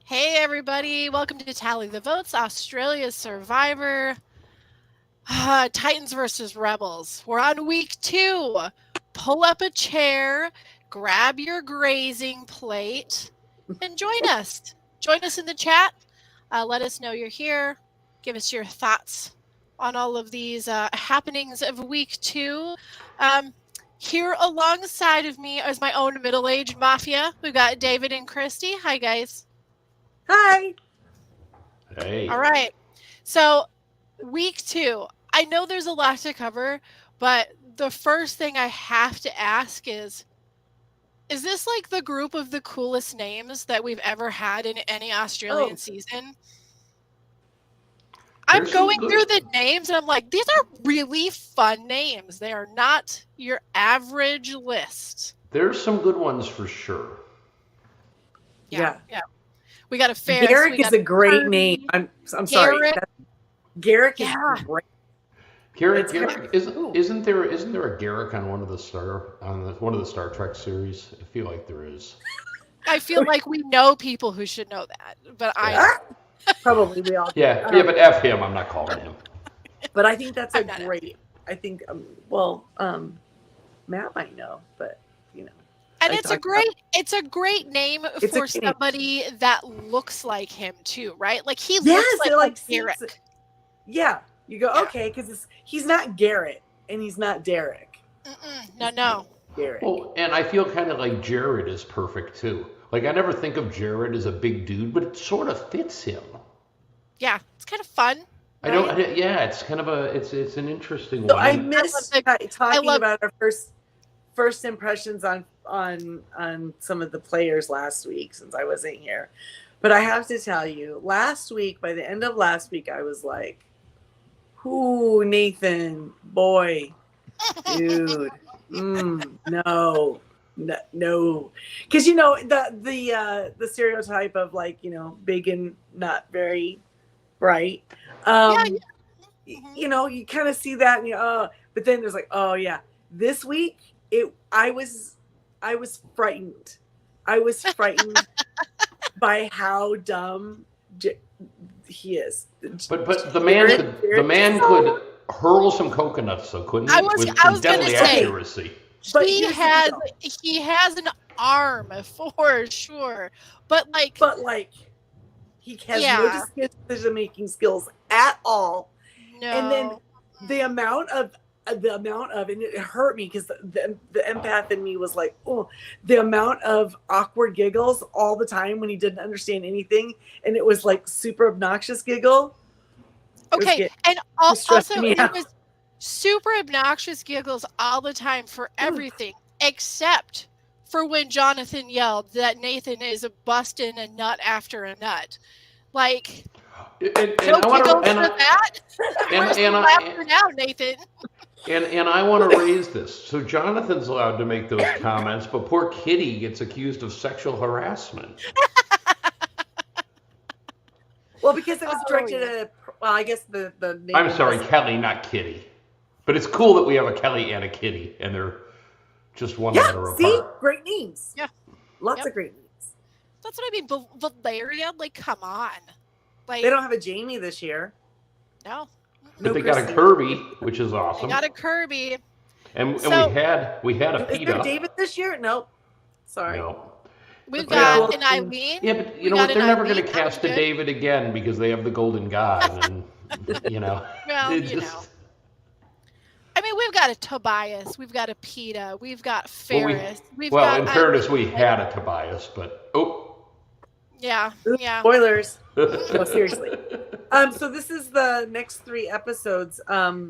Hey everybody, welcome to Tally the Votes, Australia's Survivor, Titans versus Rebels. We're on week 2. Pull up a chair, grab your grazing plate, and join us. Join us in the chat. Let us know you're here. Give us your thoughts on all of these happenings of week 2. Here alongside of me is my own middle-aged mafia. We've got David and Christy. Hi, guys. Hi. Hey. All right. So, week 2. I know there's a lot to cover, but the first thing I have to ask is this like the group of the coolest names that we've ever had in any Australian season? I'm going through the names and I'm like, these are really fun names. They are not your average list. There's some good ones for sure. Yeah. We got a Ferris. Garrick is a great name. I'm sorry. Garrick is great. Garrick isn't there a Garrick on one of the Star Trek series? I feel like there is. I feel like we know people who should know that, but probably we all. Yeah, but F him. I'm not calling him. But I think that's a great. I think Matt might know, but you know. And it's a great name for somebody that looks like him too, right? Like he looks like Garrick. Yeah, you go okay because he's not Garrett and he's not Derek. No. Garrick. Well, and I feel kind of like Jared is perfect too. Like I never think of Jared as a big dude, but it sort of fits him. Yeah, it's kind of fun. Right? Yeah, it's kind of it's an interesting so one. I missed talking about our first impressions on some of the players last week since I wasn't here. But I have to tell you, last week, by the end of last week, I was like, "Ooh, Nathan, boy, dude, no." Because you know the stereotype of like big and not very bright. You know, you kind of see that, and but then there's like, oh yeah, this week I was frightened. I was frightened by how dumb he is. But the man could hurl some coconuts, so couldn't he? I was going to say, accuracy. But he has an arm for sure. But like he has no decision making skills at all. No. And then the amount of and it hurt me because the empath in me was like, oh, the amount of awkward giggles all the time when he didn't understand anything, and it was like super obnoxious giggle. Okay, and also it was super obnoxious giggles all the time for everything except for when Jonathan yelled that Nathan is busting a nut after a nut. Like, and I want to now, Nathan. And I want to raise this. So Jonathan's allowed to make those comments, but poor Kitty gets accused of sexual harassment. Well, because it was directed at, I guess the name. I'm sorry, Kelly, not Kitty. But it's cool that we have a Kelly and a Kitty, and they're just one letter apart. See? Great names. Yeah. Lots of great names. That's what I mean. Valeria, like, come on. Like, they don't have a Jamie this year. No. But they got a Kirby, which is awesome. They got a Kirby. And we had a PETA. Is there David this year? Nope. Sorry. No. We've got an Eileen. Yeah, but you know what? They're never going to cast a David again because they have the Golden God. And, Well, I mean, we've got a Tobias. We've got a PETA. We've got Ferris. In fairness, we had a Tobias, but Yeah. Spoilers. No, seriously. So this is the next 3 episodes. I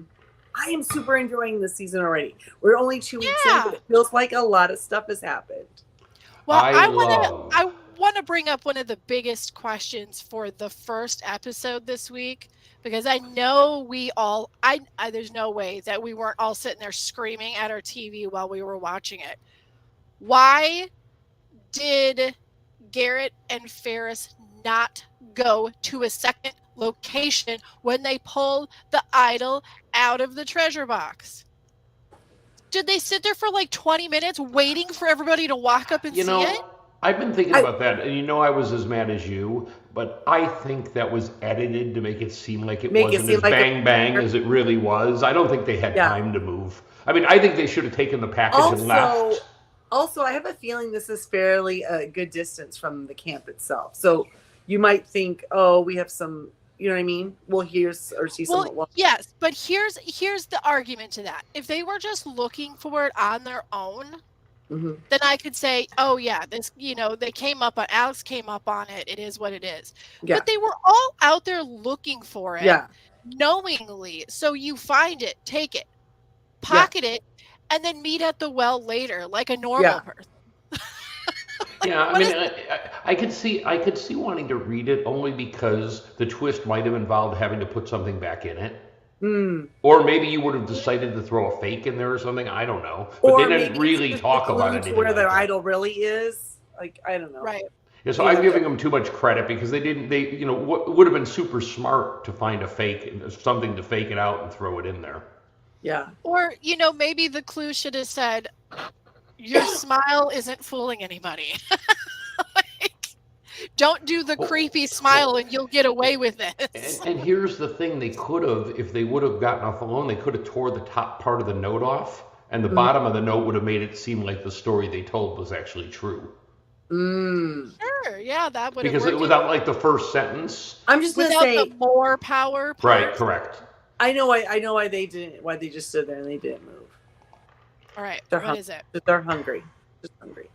am super enjoying this season already. We're only 2 weeks in, but it feels like a lot of stuff has happened. Well, I want to bring up one of the biggest questions for the first episode this week, because I know there's no way that we weren't all sitting there screaming at our TV while we were watching it. Why did Garrett and Ferris not go to a second location when they pulled the idol out of the treasure box? Did they sit there for like 20 minutes waiting for everybody to walk up and see it? I've been thinking about that, and I was as mad as you, but I think that was edited to make it seem like it wasn't as bang as it really was. I don't think they had time to move. I mean, I think they should have taken the package and left. Also, I have a feeling this is fairly a good distance from the camp itself. So you might think, oh, we have some, you know what I mean? We'll hear or see some. Well, yes, but here's the argument to that. If they were just looking for it on their own, then I could say, oh yeah, this, they came up on, Alex came up on it. It is what it is. Yeah. But they were all out there looking for it, knowingly. So you find it, take it, pocket it, and then meet at the well later, like a normal person. Yeah, I mean, I could see wanting to read it only because the twist might have involved having to put something back in it. Or maybe you would have decided to throw a fake in there or something. I don't know. But they didn't really talk about it. Where their idol really is, like, I don't know. Right. Yeah, so I'm giving them too much credit because they would have been super smart to find a fake, something to fake it out and throw it in there. Yeah. Or, maybe the clue should have said, your smile isn't fooling anybody. Don't do the creepy smile and you'll get away with it. And here's the thing. They could have, if they would have gotten off the loan, they could have tore the top part of the note off and the bottom of the note would have made it seem like the story they told was actually true. Sure, yeah, that would have worked. Because without like the first sentence. I'm just going to say. Without the more power part. Right, correct. I know why they didn't, why they just stood there and they didn't move. All right, what is it? They're hungry. Just hungry.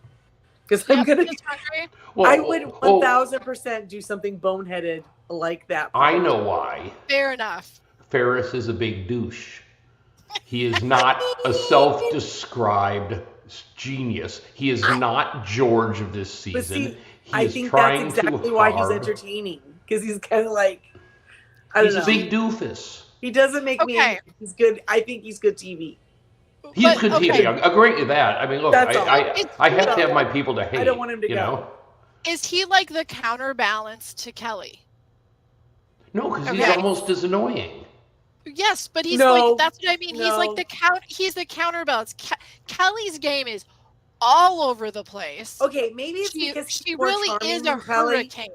Because I'm gonna. I would 1000% do something boneheaded like that. I know why. Fair enough. Ferris is a big douche. He is not a self-described genius. He is not George of this season. I think that's exactly why he's entertaining. Because he's kind of like, I don't know. He's a big doofus. He doesn't make me angry. He's good. I think he's good TV. He's good TV. I agree with that. I mean, look, I have to have my people to hate. I don't want him to go. Is he like the counterbalance to Kelly? No, because he's almost as annoying. Yes, but he's like, that's what I mean. He's like he's the counterbalance. Kelly's game is all over the place. Okay, maybe it's because she really is a hurricane.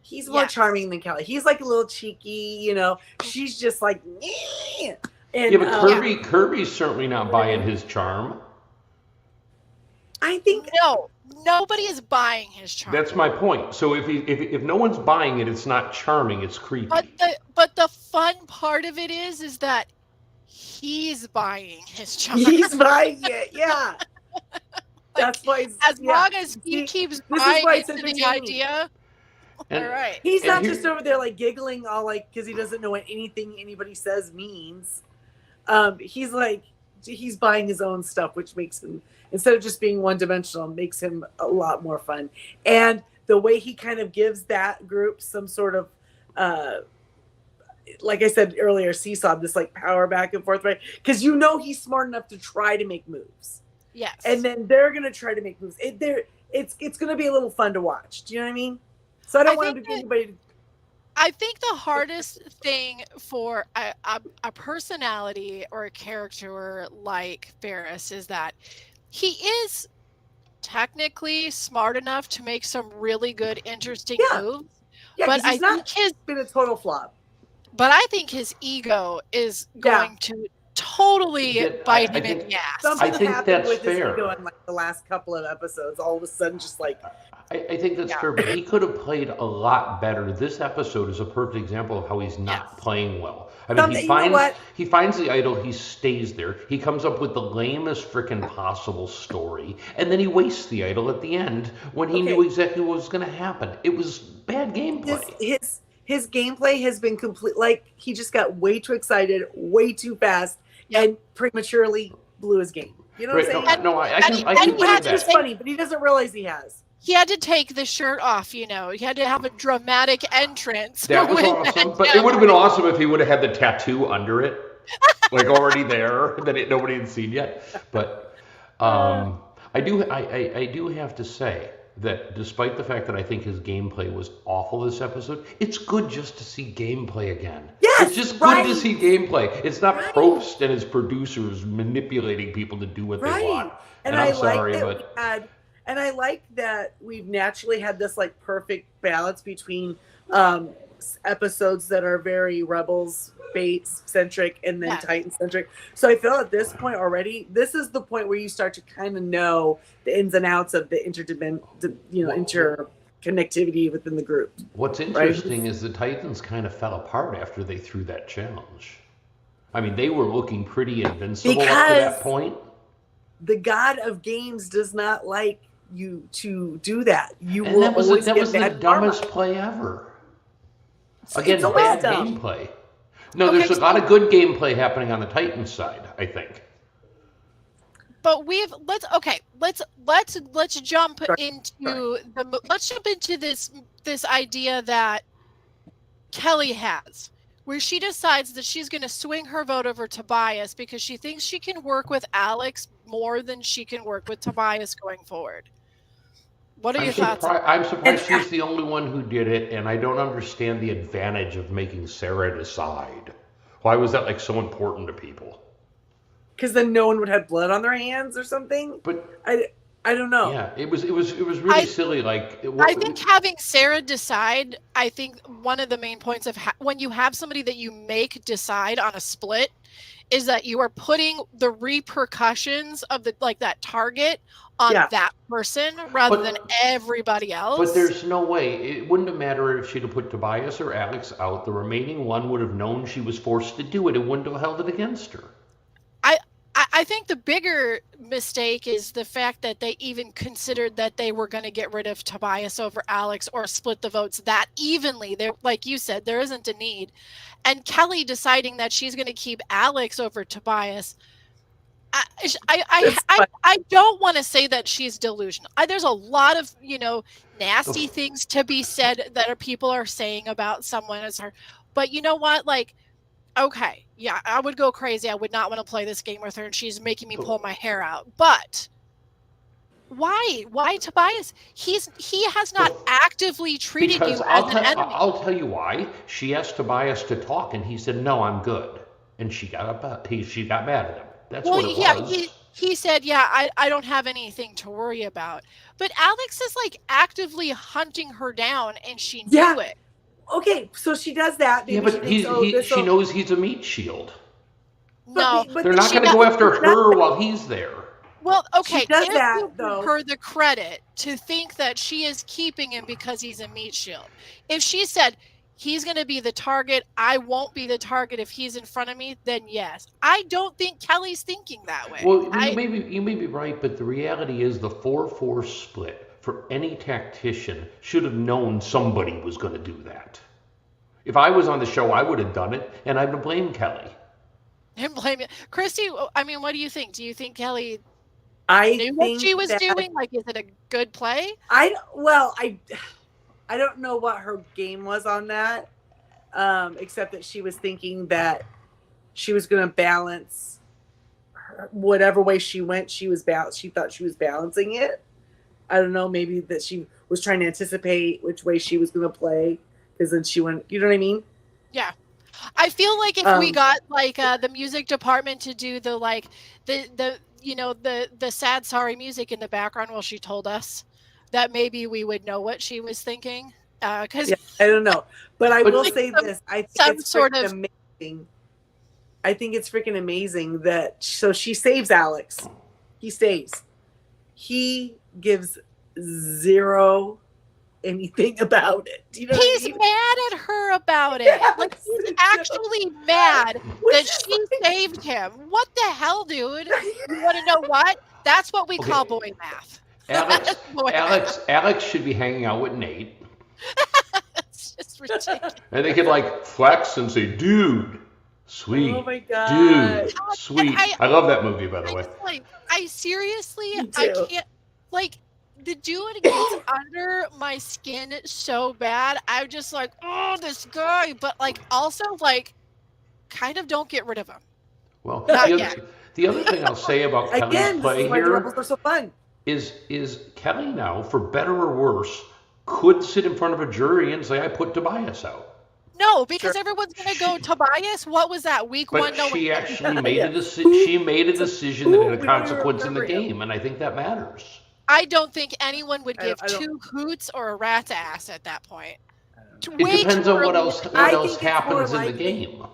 He's more charming than Kelly. He's like a little cheeky, She's just like, yeah. And, but Kirby's certainly not buying his charm. I think nobody is buying his charm. That's my point. So if no one's buying it, it's not charming. It's creepy. But the fun part of it is that he's buying his charm. He's buying it, yeah. That's why. As long as he keeps buying into the idea. All right. He's not just over there like giggling all like because he doesn't know what anything anybody says means. He's buying his own stuff, which makes him, instead of just being one-dimensional, makes him a lot more fun. And the way he kind of gives that group some sort of, like I said earlier, seesaw, this like power back and forth, right? Because he's smart enough to try to make moves. Yes. And then they're going to try to make moves. It's going to be a little fun to watch. Do you know what I mean? So I don't want him to be anybody. I think the hardest thing for a personality or a character like Ferris is that he is technically smart enough to make some really good, interesting moves. Yeah, but I think he's been a total flop. But I think his ego is going to totally bite him in the ass. Something happened with his ego in like the last couple of episodes. All of a sudden, just like. I think that's fair, but he could have played a lot better. This episode is a perfect example of how he's not playing well. I mean, he finds the idol, he stays there. He comes up with the lamest freaking possible story, and then he wastes the idol at the end when he knew exactly what was going to happen. It was bad gameplay. His gameplay has been complete. Like, he just got way too excited, way too fast, and prematurely blew his game. You know what I'm saying? No, I can believe that. It's funny, but he doesn't realize he has. He had to take the shirt off, He had to have a dramatic entrance. That was awesome. But it would have been awesome if he would have had the tattoo under it, like already there that nobody had seen yet. But I do have to say that despite the fact that I think his gameplay was awful this episode, it's good just to see gameplay again. Yes, it's just good to see gameplay. It's not Probst and his producers manipulating people to do what they want. And I'm sorry, but. And I like that we've naturally had this like perfect balance between episodes that are very Rebels Bates centric and then Titan centric. So I feel at this point already, this is the point where you start to kind of know the ins and outs of the interconnectivity within the group. What's interesting is the Titans kind of fell apart after they threw that challenge. I mean, they were looking pretty invincible up to that point. The god of games does not like you to do that. That was the dumbest play ever. Again, bad gameplay. No, there's a lot of good gameplay happening on the Titans side, I think. But let's jump into this idea that Kelly has, where she decides that she's going to swing her vote over Tobias because she thinks she can work with Alex more than she can work with Tobias going forward. What are your thoughts? I'm surprised she's the only one who did it, and I don't understand the advantage of making Sarah decide. Why was that like so important to people? Because then no one would have blood on their hands or something. But I don't know. Yeah, it was really silly. Like I think having Sarah decide. I think one of the main points of when you have somebody that you make decide on a split is that you are putting the repercussions of that target on that person rather than everybody else. But there's no way. It wouldn't have mattered if she'd have put Tobias or Alex out. The remaining one would have known she was forced to do it. It wouldn't have held it against her. I think the bigger mistake is the fact that they even considered that they were going to get rid of Tobias over Alex or split the votes that evenly. There, like you said, there isn't a need. And Kelly deciding that she's going to keep Alex over Tobias. I don't want to say that she's delusional. There's a lot of, nasty things to be said that people are saying about someone as her. But you know what? Like, okay, yeah, I would go crazy. I would not want to play this game with her, and she's making me pull my hair out. But why? Why Tobias? He has not actively treated you as an enemy. I'll tell you why. She asked Tobias to talk, and he said, "No, I'm good." And she got mad at him. That's what it was. He said, "Yeah, I don't have anything to worry about." But Alex is like actively hunting her down, and she knew it. Okay, so she does that. Yeah, but she knows he's a meat shield. No, they're not going to go after her while he's there. Well, okay, she does that, though. Her the credit to think that she is keeping him because he's a meat shield. If she said he's going to be the target, I won't be the target if he's in front of me, then yes. I don't think Kelly's thinking that way. Well, you may be right, but the reality is the 4-4 split for any tactician should have known somebody was going to do that. If I was on the show, I would have done it, and I would blame Kelly. And blame it. Christy, I mean, what do you think? Do you think Kelly knew what she was doing? Like, is it a good play? I don't know what her game was on that, except that she was thinking that she was going to balance whatever way she went. She thought she was balancing it. I don't know, maybe that she was trying to anticipate which way she was going to play, because then she went, you know what I mean? Yeah. I feel like if we got like the music department to do the sad sorry music in the background while she told us, that maybe we would know what she was thinking. Because I don't know, but I will say this: I think it's amazing. I think it's freaking amazing that she saves Alex. He stays. He gives zero anything about it. Do you know he's mad at her about it. Yes, like he's actually mad that she saved him. What the hell, dude? You want to know what? That's what we call boy math. Alex should be hanging out with Nate. It's just ridiculous. And they could like flex and say, "Dude, sweet." Oh my god, dude, sweet. I love that movie, by the way. I seriously, I can't. Like, the dude gets under my skin so bad. I'm just like, oh, this guy. But like, also like, kind of don't get rid of him. Well, the other thing I'll say about Kelly's play here the Rebels are so fun. is Kelly now, for better or worse, could sit in front of a jury and say, "I put Tobias out." No, because everyone's going to go, Tobias, what was that, week one? No, she actually made a decision. She made a decision that had a consequence in the game, and I think that matters. I don't think anyone would give two hoots or a rat's ass at that point. It depends on what else happens in the game.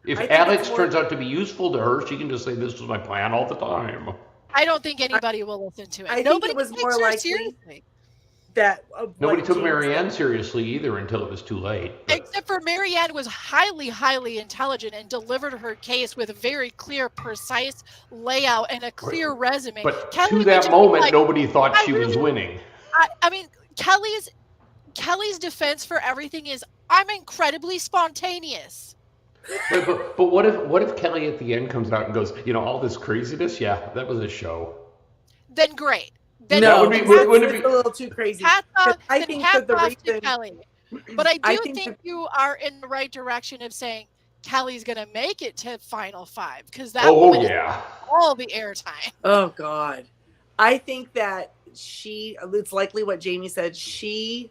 If Alex turns out to be useful to her, she can just say, "This was my plan all the time." I don't think anybody will listen to it. I think Nobody it was more likely seriously. That nobody took Marianne seriously either until it was too late. Except for Marianne was highly, highly intelligent and delivered her case with a very clear, precise layout and a clear resume. But Kelly to that moment, nobody thought she was winning. I mean, Kelly's defense for everything is, I'm incredibly spontaneous. But what if Kelly at the end comes out and goes, all this craziness? Yeah, that was a show. Then great. Then no, wouldn't it be a little too crazy? I think that the reason, Kelly. But I do think you are in the right direction of saying Kelly's going to make it to Final Five because that woman is all the airtime. Oh God, I think that it's likely what Jamie said. She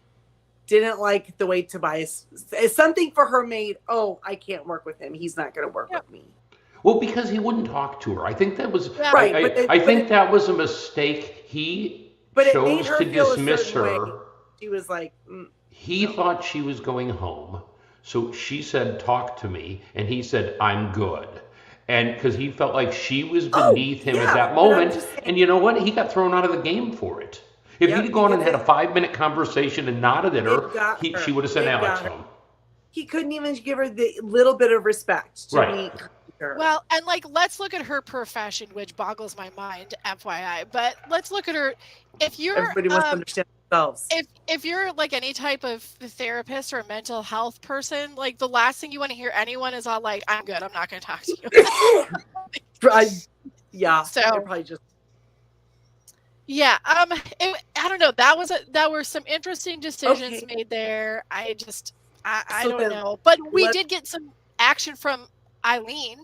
didn't like the way Tobias. Something for her made. Oh, I can't work with him. He's not going to work with me. Well, because he wouldn't talk to her. I think that was right. I think that was a mistake. He chose to dismiss her. She was like, he thought she was going home, so she said, "Talk to me," and he said, "I'm good." And because he felt like she was beneath him at that moment, and you know what? He got thrown out of the game for it. If he'd gone and had a 5-minute conversation and nodded at her, she would have sent Alex home. He couldn't even give her the little bit of respect to meet her. Well, and let's look at her profession, which boggles my mind, FYI. But let's look at her. If you're everybody wants to understand themselves. If you're like any type of therapist or mental health person, like the last thing you want to hear anyone is all like, "I'm good. I'm not going to talk to you." So probably just. Yeah. I don't know. That were some interesting decisions made there. I don't know. But we did get some action from Eileen.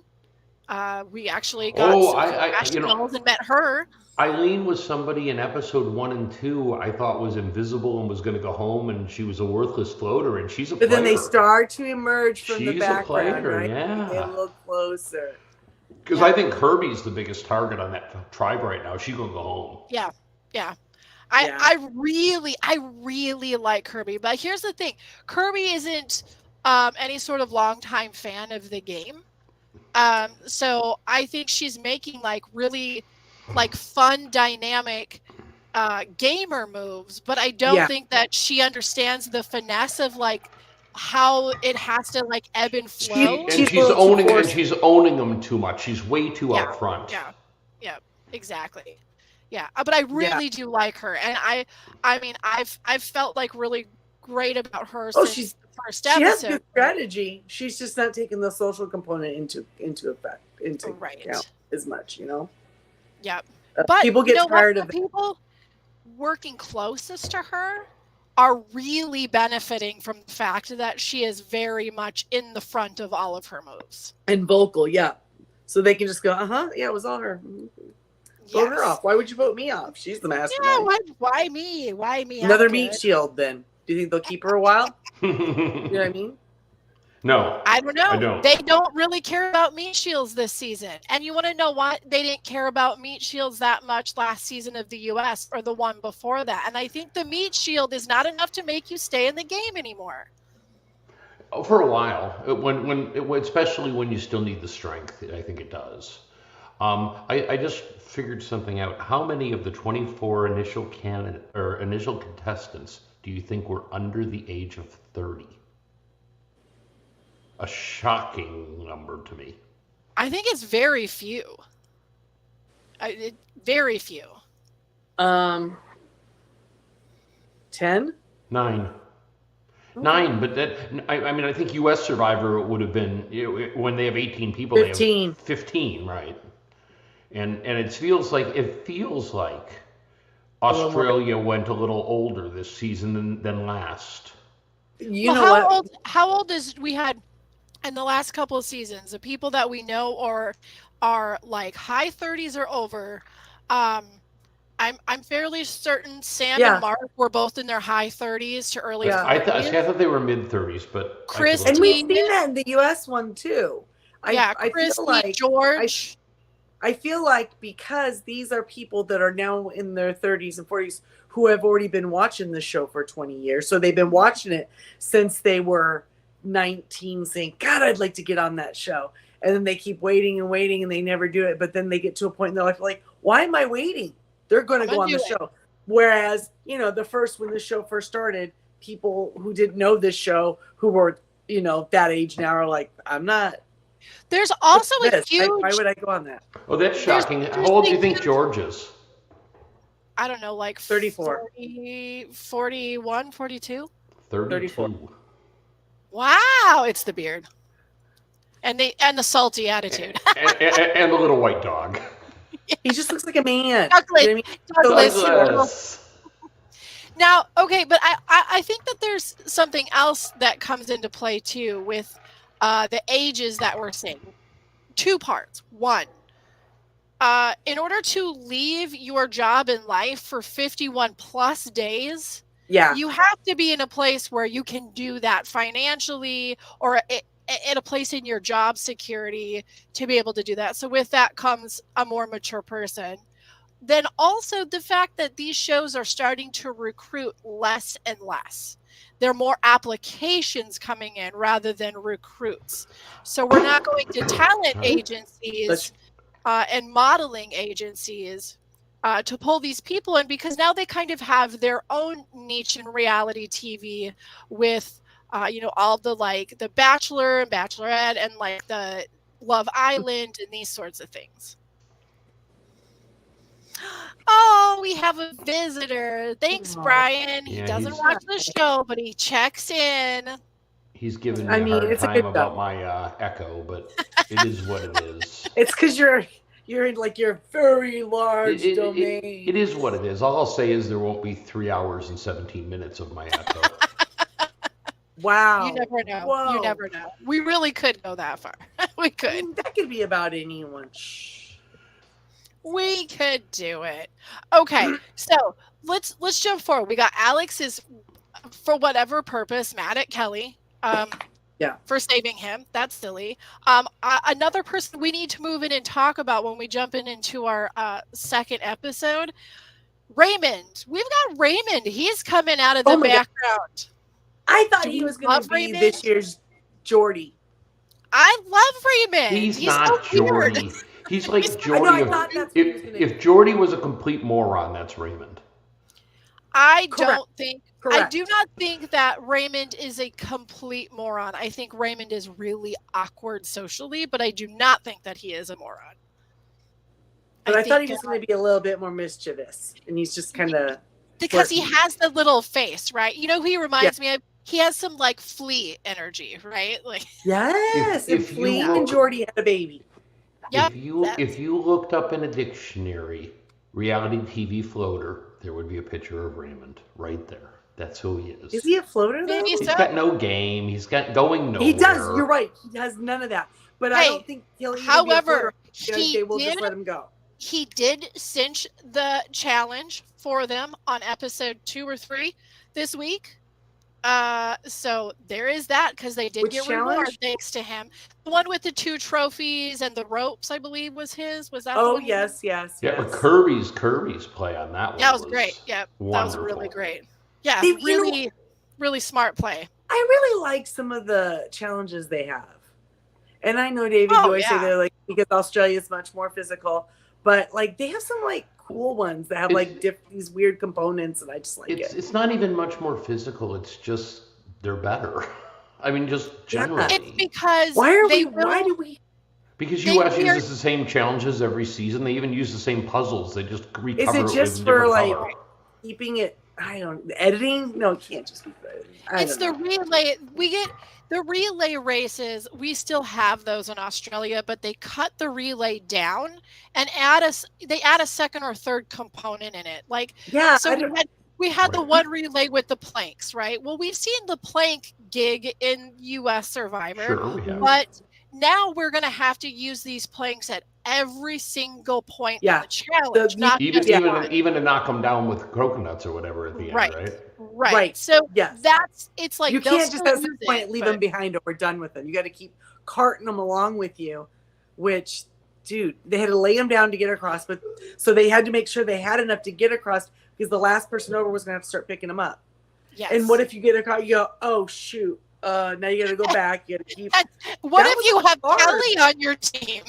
We actually got some and met her. Eileen was somebody in episode 1 and 2 I thought was invisible and was going to go home, and she was a worthless floater, and she's a player. But then they start to emerge from the background, player, right? Yeah. They look closer. Because I think Kirby's the biggest target on that tribe right now. She's going to go home. Yeah. I really like Kirby, but here's the thing: Kirby isn't any sort of longtime fan of the game, so I think she's making really fun, dynamic gamer moves, but I don't think that she understands the finesse of how it has to ebb and flow. She's owning them too much. She's way too out front. Yeah, exactly. Yeah, but I really do like her, and I mean, I've felt really great about her since the first episode. She has good strategy. She's just not taking the social component into account as much, Yeah, but people get tired of people working closest to her are really benefiting from the fact that she is very much in the front of all of her moves and vocal. Yeah, so they can just go, yeah, it was all her. Vote her off. Why would you vote me off? She's the mastermind. Yeah, why me? Another meat shield, then. Do you think they'll keep her a while? You know what I mean? No. I don't know. They don't really care about meat shields this season. And you want to know what? They didn't care about meat shields that much last season of the US or the one before that. And I think the meat shield is not enough to make you stay in the game anymore. For a while, especially when you still need the strength, I think it does. I just figured something out. How many of the 24 initial contestants do you think were under the age of 30? A shocking number to me. I think it's very few. Very few. 10? 9. 9, but that I think U.S. Survivor would have been when they have 18 people. 15. They have 15, right? And it feels like Australia went a little older this season than last. How old is we had in the last couple of seasons? The people that we know are high 30s or over. I'm fairly certain Sam and Mark were both in their high 30s to early 40s. I thought they were mid 30s, but Christy, and we've seen that in the U.S. one too. Christy, George. I feel like because these are people that are now in their 30s and 40s who have already been watching the show for 20 years. So they've been watching it since they were 19, saying, God, I'd like to get on that show. And then they keep waiting and waiting and they never do it. But then they get to a point in their life like, why am I waiting? They're going to go on the show. Whereas, when the show first started, people who didn't know this show, who were, that age now are like, I'm not. There's also a huge... Why would I go on that? Oh, that's shocking. How old do you think George is? I don't know, like 34. 41, 42? 34. Wow, it's the beard. And the salty attitude. and the little white dog. He just looks like a man. Douglas. Now, okay, but I think that there's something else that comes into play too with the ages that we're seeing. Two parts. One, in order to leave your job in life for 51 plus days, you have to be in a place where you can do that financially or in a place in your job security to be able to do that. So with that comes a more mature person. Then also the fact that these shows are starting to recruit less and less. There are more applications coming in rather than recruits. So we're not going to talent agencies and modeling agencies to pull these people in, because now they kind of have their own niche in reality TV with, all the the Bachelor and Bachelorette and like the Love Island and these sorts of things. Oh, we have a visitor. Thanks, Brian. He doesn't watch the show, but he checks in. He's giving me a hard time about my echo, but it is what it is. It's because you're in like your very large domain. It is what it is. All I'll say is there won't be 3 hours and 17 minutes of my echo. Wow. You never know. Whoa. You never know. We really could go that far. We could. I mean, that could be about anyone. We could do it. Okay, so let's jump forward. We got Alex is, for whatever purpose, mad at Kelly. For saving him. That's silly. Another person we need to move in and talk about when we jump into our second episode, Raymond. We've got Raymond. He's coming out of the background. I thought he was going to be Raymond? This year's Jordy. I love Raymond. He's not so Jordy. He's like Jordy. If Jordy was a complete moron, that's Raymond. I do not think that Raymond is a complete moron. I think Raymond is really awkward socially, but I do not think that he is a moron. But I thought he was going to be a little bit more mischievous, and he's just kind of... Because he has the little face, right? You know who he reminds me of? He has some, Flea energy, right? Yes, if Flea and Jordy had a baby. Yep. If you looked up in a dictionary, reality TV floater, there would be a picture of Raymond right there. That's who he is. Is he a floater, though? He's got no game. He's got going nowhere. He does. You're right. He has none of that. But I don't think he'll even be a floater. They will just let him go. He did cinch the challenge for them on episode 2 or 3 this week. So there is that, because they did get reward thanks to him. The one with the 2 trophies and the ropes, I believe, was his. Was that? Oh, yes. Yeah, but Kirby's play on that one. That was great. Yeah, wonderful. That was really great. Yeah, really smart play. I really like some of the challenges they have, and I know David, you always say they're because Australia is much more physical, but they have some cool ones that have these weird components, and I just like it. It's not even much more physical. It's just they're better. I mean, just generally. It's because why do we? Because US uses the same challenges every season. They even use the same puzzles. They just recover. Is it just for keeping it? I don't editing. No, it can't just be for editing. It's the relay. We get the relay races. We still have those in Australia, but they cut the relay down and they add a second or third component in it. So we had the one relay with the planks, right? Well, we've seen the plank gig in US Survivor, but now we're going to have to use these planks at every single point in the challenge. Even to knock them down with coconuts or whatever at the end, right? So it's like you can't just at some point leave them behind or we're done with them. You got to keep carting them along with you, which dude, they had to lay him down to get across, but so they had to make sure they had enough to get across because the last person over was going to have to start picking him up. Yes. And what if you get across? You go, oh shoot! Now you got to go back. You got to keep. What if you have Kelly on your team?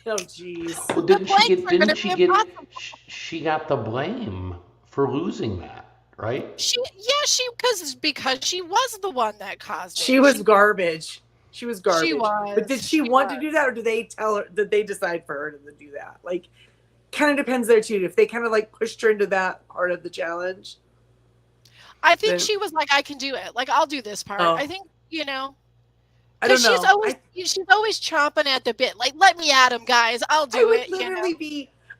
Oh jeez. Well, she got the blame for losing that, right? Because she was the one that caused it. She was garbage. She was garbage. She was. But did she want to do that, or did they tell her? Did they decide for her to do that? Like, kind of depends there too. If they kind of like pushed her into that part of the challenge. I think she was like, I can do it. Like, I'll do this part. Oh. I think, I don't know. She's always chomping at the bit. Like, let me at him, guys. I'll do it.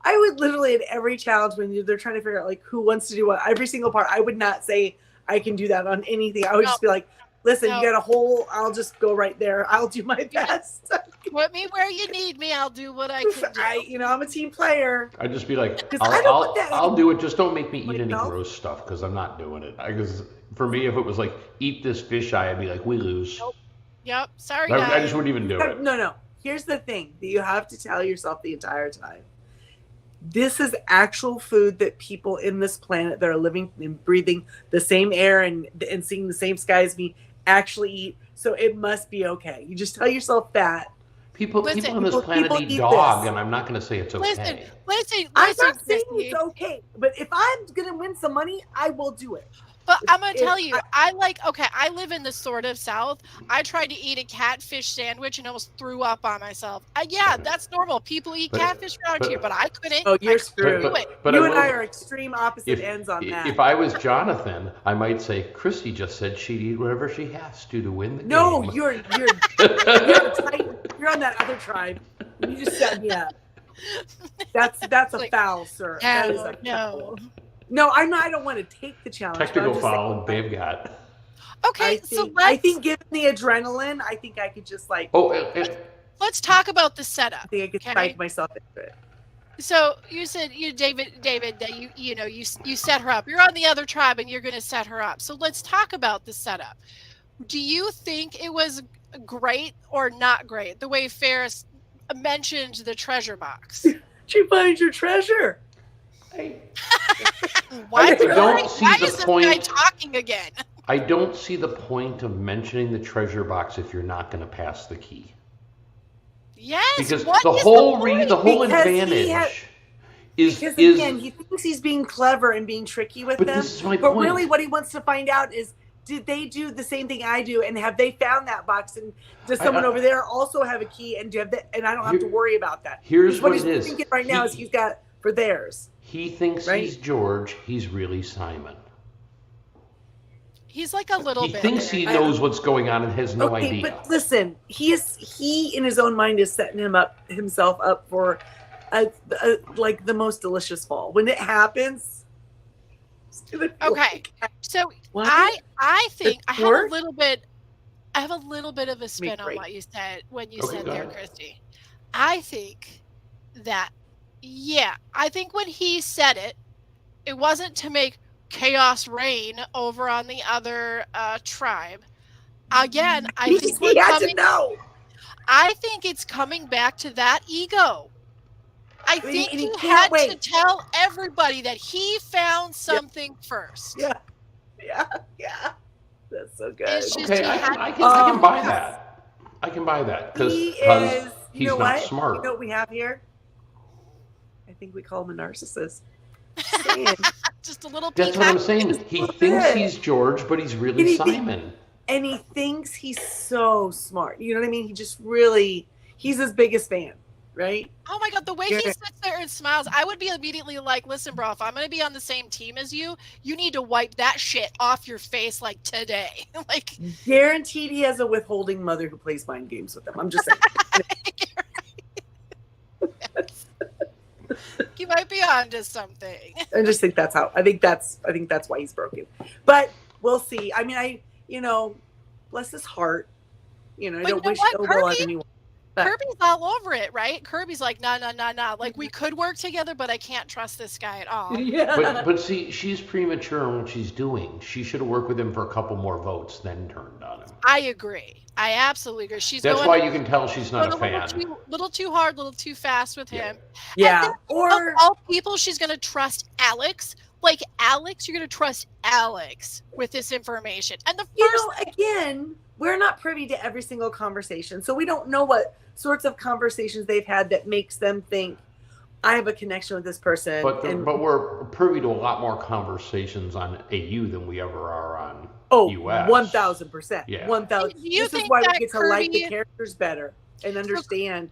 I would literally at every challenge when they're trying to figure out like who wants to do what, every single part, I would not say I can do that on anything. I would just be like, listen, you got a hole. I'll just go right there. I'll do my best. Put me where you need me. I'll do what I can do. I'm a team player. I'd just be like, I'll do it. Just don't make me eat any gross stuff because I'm not doing it. Because for me, if it was like, eat this fisheye, I'd be like, we lose. Nope. Yep. Sorry, guys. I just wouldn't even do it. No. Here's the thing that you have to tell yourself the entire time. This is actual food that people in this planet that are living and breathing the same air and seeing the same sky as me actually eat. So it must be okay. You just tell yourself that. People on this planet eat dog, and I'm not going to say it's okay. Listen, I'm not saying it's okay, but if I'm going to win some money, I will do it. But I'm going to tell you, I live in the sort of South. I tried to eat a catfish sandwich and almost threw up on myself. That's normal. People eat catfish around here, but I couldn't. Oh, you're screwed. But you and I are extreme opposite ends on that. If I was Jonathan, I might say, Christy just said she'd eat whatever she has to win the game. No, you're a Titan. You're on that other tribe. You just set me up. That's a foul, sir. That is a foul. No, I'm not. I don't want to take the challenge. Technical foul, and babe got. Okay, I think given the adrenaline, I think I could just like. Let's talk about the setup. I think I could psych myself into it. So you said David, that you set her up. You're on the other tribe, and you're going to set her up. So let's talk about the setup. Do you think it was great or not great? The way Ferris mentioned the treasure box. She finds your treasure. Why is the point. This guy talking again? I don't see the point of mentioning the treasure box if you're not going to pass the key. Yes, because the whole advantage is again, he thinks he's being clever and being tricky with them. This is my but point. Really, what he wants to find out is, did they do the same thing I do, and have they found that box? And does someone over there also have a key? And and I don't have to worry about that. Here's what he's thinking right now is he's got for theirs. He thinks he's George. He's really Simon. He's like a little bit. He thinks he knows what's going on and has no idea. But listen, he in his own mind is setting himself up for like the most delicious fall. When it happens. Okay. So I think I have a little bit of a spin on what you said when you said there, Christy. I think that I think when he said it wasn't to make chaos reign over on the other tribe. Again, I think he had to know. I think it's coming back to that ego. I think he had to tell everybody that he found something first. Yeah. That's so good. Okay, I can buy that. I can buy that because he's not smart. You know what we have here? I think we call him a narcissist. Just a little. That's what I'm saying. He thinks he's George, but he's really Simon. And he thinks he's so smart. You know what I mean? He just really, he's his biggest fan, right? Oh my God, the way he sits there and smiles, I would be immediately like, listen, bro, if I'm going to be on the same team as you, you need to wipe that shit off your face like today. Like, guaranteed he has a withholding mother who plays mind games with him. I'm just saying. You might be onto something. I just think that's I think that's why he's broken. But we'll see. I mean, bless his heart. I don't wish ill will on anyone. Kirby's all over it, right? Kirby's like, no. Like, we could work together, but I can't trust this guy at all. Yeah. But see, she's premature in what she's doing. She should have worked with him for a couple more votes, then turned on him. I agree. I absolutely agree. That's why you can tell she's not a fan. little too hard, little too fast with him. Yeah. Or of all people, she's going to trust Alex. Like Alex, you're going to trust Alex with this information. And the first, again, we're not privy to every single conversation, so we don't know what sorts of conversations they've had that makes them think I have a connection with this person. But we're privy to a lot more conversations on AU than we ever are on US. 1,000%. Yeah. 1,000. This is why we get to like the characters better and understand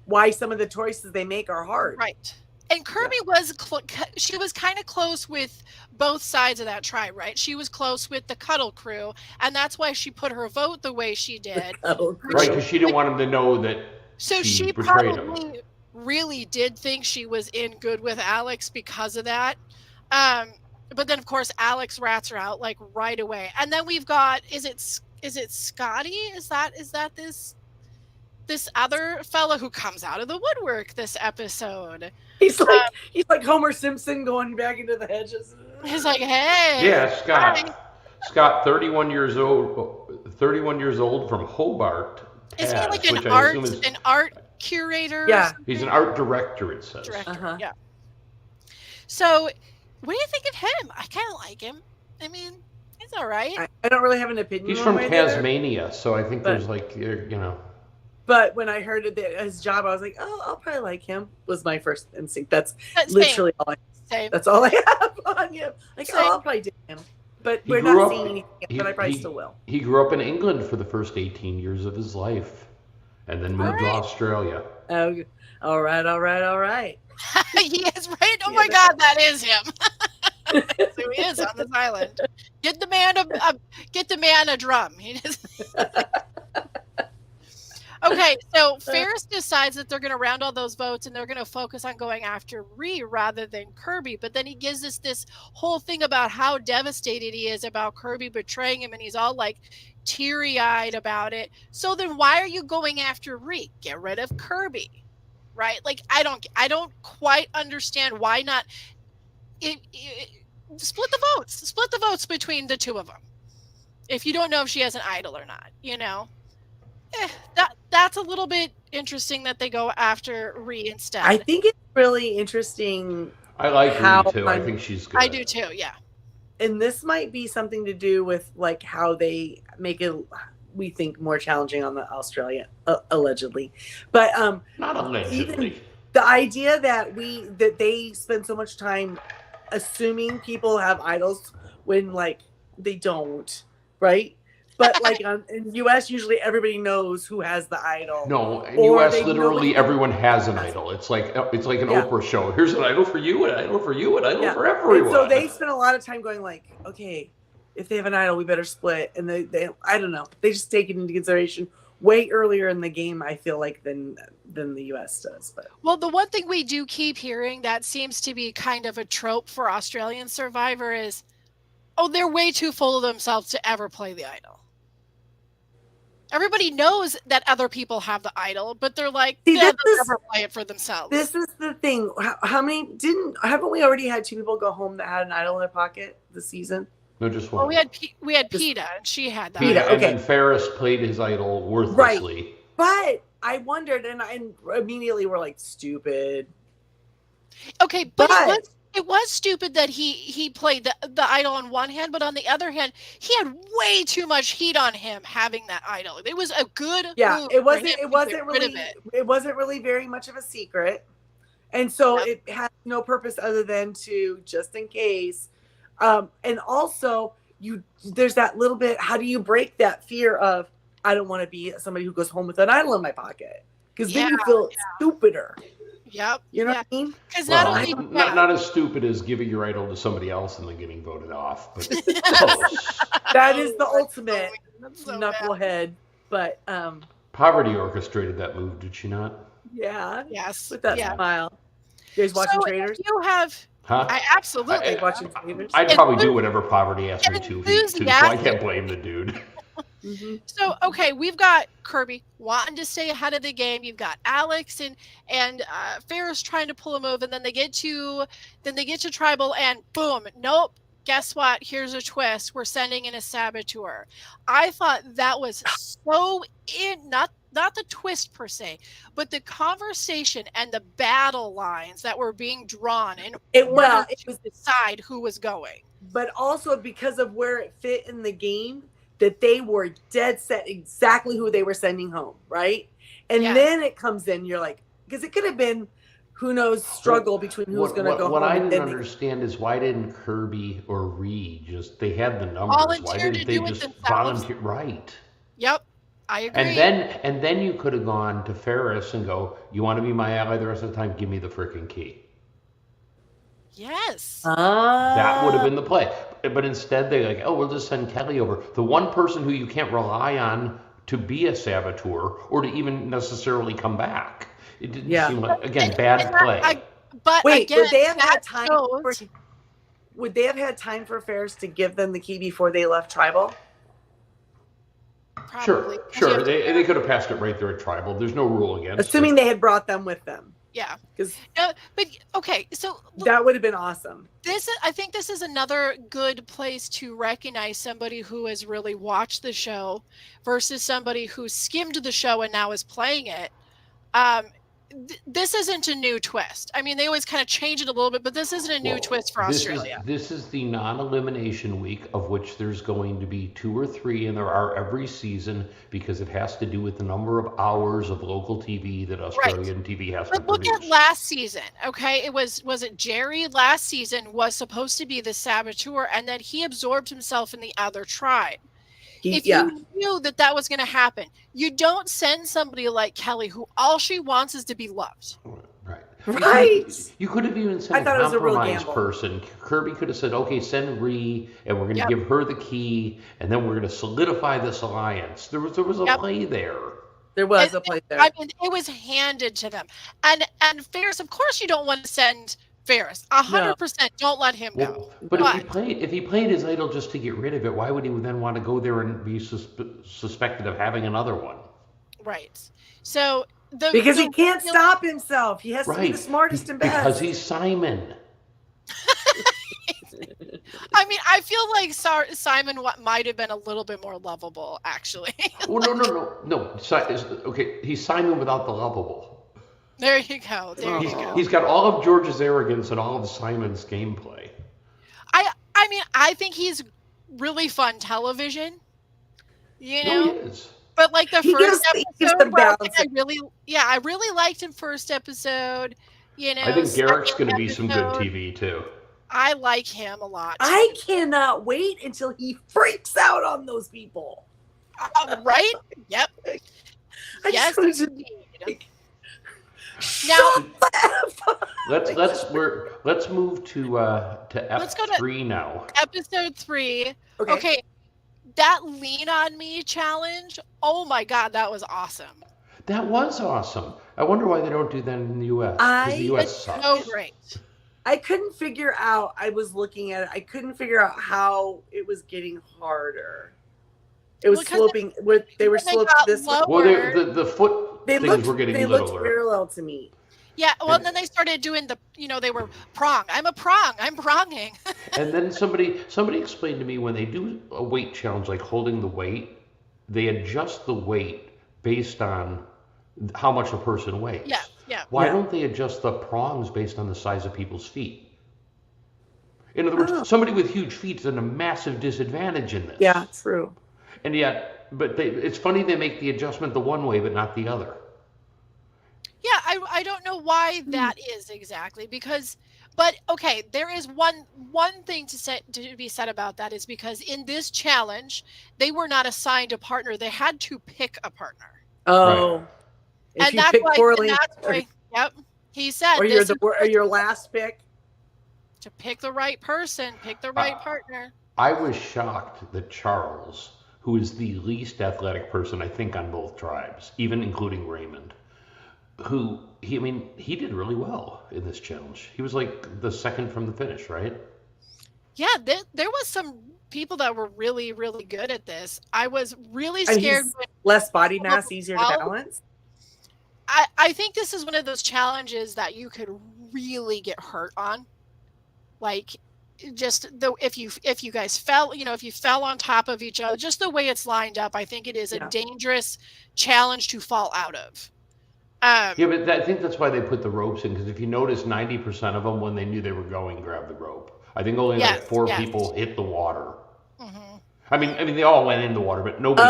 why some of the choices they make are hard. Right. And Kirby she was kind of close with both sides of that tribe, right? She was close with the Cuddle Crew, and that's why she put her vote the way she did. Right, because she didn't want him to know that. So she probably really did think she was in good with Alex because of that. But then, of course, Alex rats her out like right away. And then we've got is it Scotty? Is that this other fella who comes out of the woodwork this episode? He's like Homer Simpson going back into the hedges. He's like, hey. Yeah, Scott. Hi. Scott, 31 years old from Hobart. Is he like an art curator? Yeah. He's an art director, it says. Yeah. So, what do you think of him? I kind of like him. I mean, he's all right. I don't really have an opinion. He's from Tasmania, so I think there's But when I heard his job, I was like, "Oh, I'll probably like him." Was my first instinct. That's literally all I. That's all I have on him. Like, I'll probably do him. But we're not seeing anything yet, but I probably still will. He grew up in England for the first 18 years of his life, and then moved to Australia. Oh, all right. He is right. Oh my God, that is him. So he is on this island. Get the man a drum. He is. Okay, so Ferris decides that they're going to round all those votes and they're going to focus on going after Rhea rather than Kirby. But then he gives us this whole thing about how devastated he is about Kirby betraying him, and he's all like teary-eyed about it. So then why are you going after Rhea? Get rid of Kirby, right? Like I don't quite understand why not. Split the votes between the two of them. If you don't know if she has an idol or not, that's a little bit interesting that they go after Rhea instead. I think it's really interesting. I like Rhea too. I think she's good. I do too, yeah. And this might be something to do with like how they make it, we think, more challenging on the Australia, allegedly. But not allegedly. The idea that they spend so much time assuming people have idols when like they don't, right? But like in US, usually everybody knows who has the idol. No, in US, literally everyone has an idol. It's like an Oprah show. Here's an idol for you, an idol for you, an idol for everyone. And so they spend a lot of time going like, okay, if they have an idol, we better split. And they I don't know, they just take it into consideration way earlier in the game, I feel like, than the US does. But well, the one thing we do keep hearing that seems to be kind of a trope for Australian Survivor is, they're way too full of themselves to ever play the idol. Everybody knows that other people have the idol, but they're like, they'll never play it for themselves. This is the thing. How many haven't we already had two people go home that had an idol in their pocket this season? No, just one. Well, we had PETA, and she had that. PETA, okay. And Ferris played his idol worthlessly. Right. But I wondered, and immediately we're like, stupid. Okay, but it was stupid that he played the idol on one hand, but on the other hand, he had way too much heat on him having that idol. It was a good move. It wasn't really very much of a secret. And so it had no purpose other than to, just in case. And also there's that little bit, how do you break that fear of, I don't want to be somebody who goes home with an idol in my pocket? Because then you feel stupider. Yep. You know what I mean? Because not as stupid as giving your idol to somebody else and then getting voted off, but close. That is the ultimate knucklehead. But Poverty orchestrated that move, did she not? Yeah. Yes. With that smile. You guys watching Traitors? You have. Huh? I absolutely watching Traitors. I'd probably do whatever Poverty asked me to, so I can't blame the dude. Mm-hmm. So, okay, we've got Kirby wanting to stay ahead of the game. You've got Alex and Ferris trying to pull a move, and then they get to Tribal, and boom, nope, guess what? Here's a twist. We're sending in a saboteur. I thought that was so not the twist per se, but the conversation and the battle lines that were being drawn in order to decide who was going. But also because of where it fit in the game, that they were dead set exactly who they were sending home, right? And then it comes in, you're like, because it could have been, who knows, struggle between who's going to go home. What I didn't understand is why didn't Kirby or Ree they had the numbers. Why didn't they just volunteer? Right. Yep. I agree. And then you could have gone to Ferris and go, you want to be my ally the rest of the time? Give me the freaking key. Yes. That would have been the play. But instead they're like, oh, we'll just send Kelly over. The one person who you can't rely on to be a saboteur or to even necessarily come back. It didn't seem like, again, bad play. But wait, again, would they have had time would they have had time for Ferris to give them the key before they left Tribal? Probably. Sure. They could have passed it right there at Tribal. There's no rule against assuming they had brought them with them. Yeah. No, but okay, so that would have been awesome. I think this is another good place to recognize somebody who has really watched the show versus somebody who skimmed the show and now is playing it. This isn't a new twist. I mean, they always kind of change it a little bit, but this isn't a new twist for Australia. This is the non-elimination week, of which there's going to be 2 or 3, and there are every season, because it has to do with the number of hours of local TV that Australian TV has to produce. Look at last season, okay? Was it Jerry last season was supposed to be the saboteur, and then he absorbed himself in the other tribe. If you knew that was going to happen, you don't send somebody like Kelly, who all she wants is to be loved. Right. You could have even sent a compromise person. Kirby could have said, okay, send Ree, and we're going to give her the key, and then we're going to solidify this alliance. There was a play there. There was a play there. I mean, it was handed to them. And Ferris, of course you don't want to send Ferris. 100% don't let him go. But if he played his idol just to get rid of it, why would he then want to go there and be suspected of having another one? Right. So because he can't stop himself. He has to be the smartest and best. Because he's Simon. I mean, I feel like Simon might have been a little bit more lovable, actually. No. Okay, he's Simon without the lovable. There you go. He's got all of George's arrogance and all of Simon's gameplay. I mean, I think he's really fun television. You know? No, he is. But like the first episode, I really liked him first episode. You know, I think Garrick's going to be some good TV too. I like him a lot. I cannot wait until he freaks out on those people. Right? Yep. Yes. Now let's move to F3 now. Episode 3. Okay. That Lean On Me challenge. Oh my God, that was awesome. That was awesome. I wonder why they don't do that in the US. Because the US sucks. So great. I couldn't figure out. I was looking at it. I couldn't figure out how it was getting harder. It was sloping. They were sloped this way. Well, the foot things were getting littler. They looked parallel to me. Yeah, well, and then they started doing they were prong. I'm pronging. And then somebody explained to me when they do a weight challenge, like holding the weight, they adjust the weight based on how much a person weighs. Yeah. Why don't they adjust the prongs based on the size of people's feet? In other words, somebody with huge feet is at a massive disadvantage in this. Yeah, true. And yet, it's funny they make the adjustment the one way, but not the other. Yeah, I don't know why that is exactly but okay, there is one thing to be said about that is because in this challenge, they were not assigned a partner. They had to pick a partner. Oh. Right. And that's why, yep. He said, or your last pick. To pick the right person, pick the right partner. I was shocked that Charles, who is the least athletic person, I think, on both tribes, even including Raymond, he did really well in this challenge. He was like the second from the finish, right? Yeah, there was some people that were really, really good at this. I was really scared. Less body mass, easier to balance. I think this is one of those challenges that you could really get hurt on. Like, just if you guys fell, if you fell on top of each other, just the way it's lined up, I think it is a dangerous challenge to fall out of. But I think that's why they put the ropes in, because if you notice, 90% of them, when they knew they were going, grabbed the rope. I think only like 4 people hit the water. Mm-hmm. I mean, they all went in the water, but nobody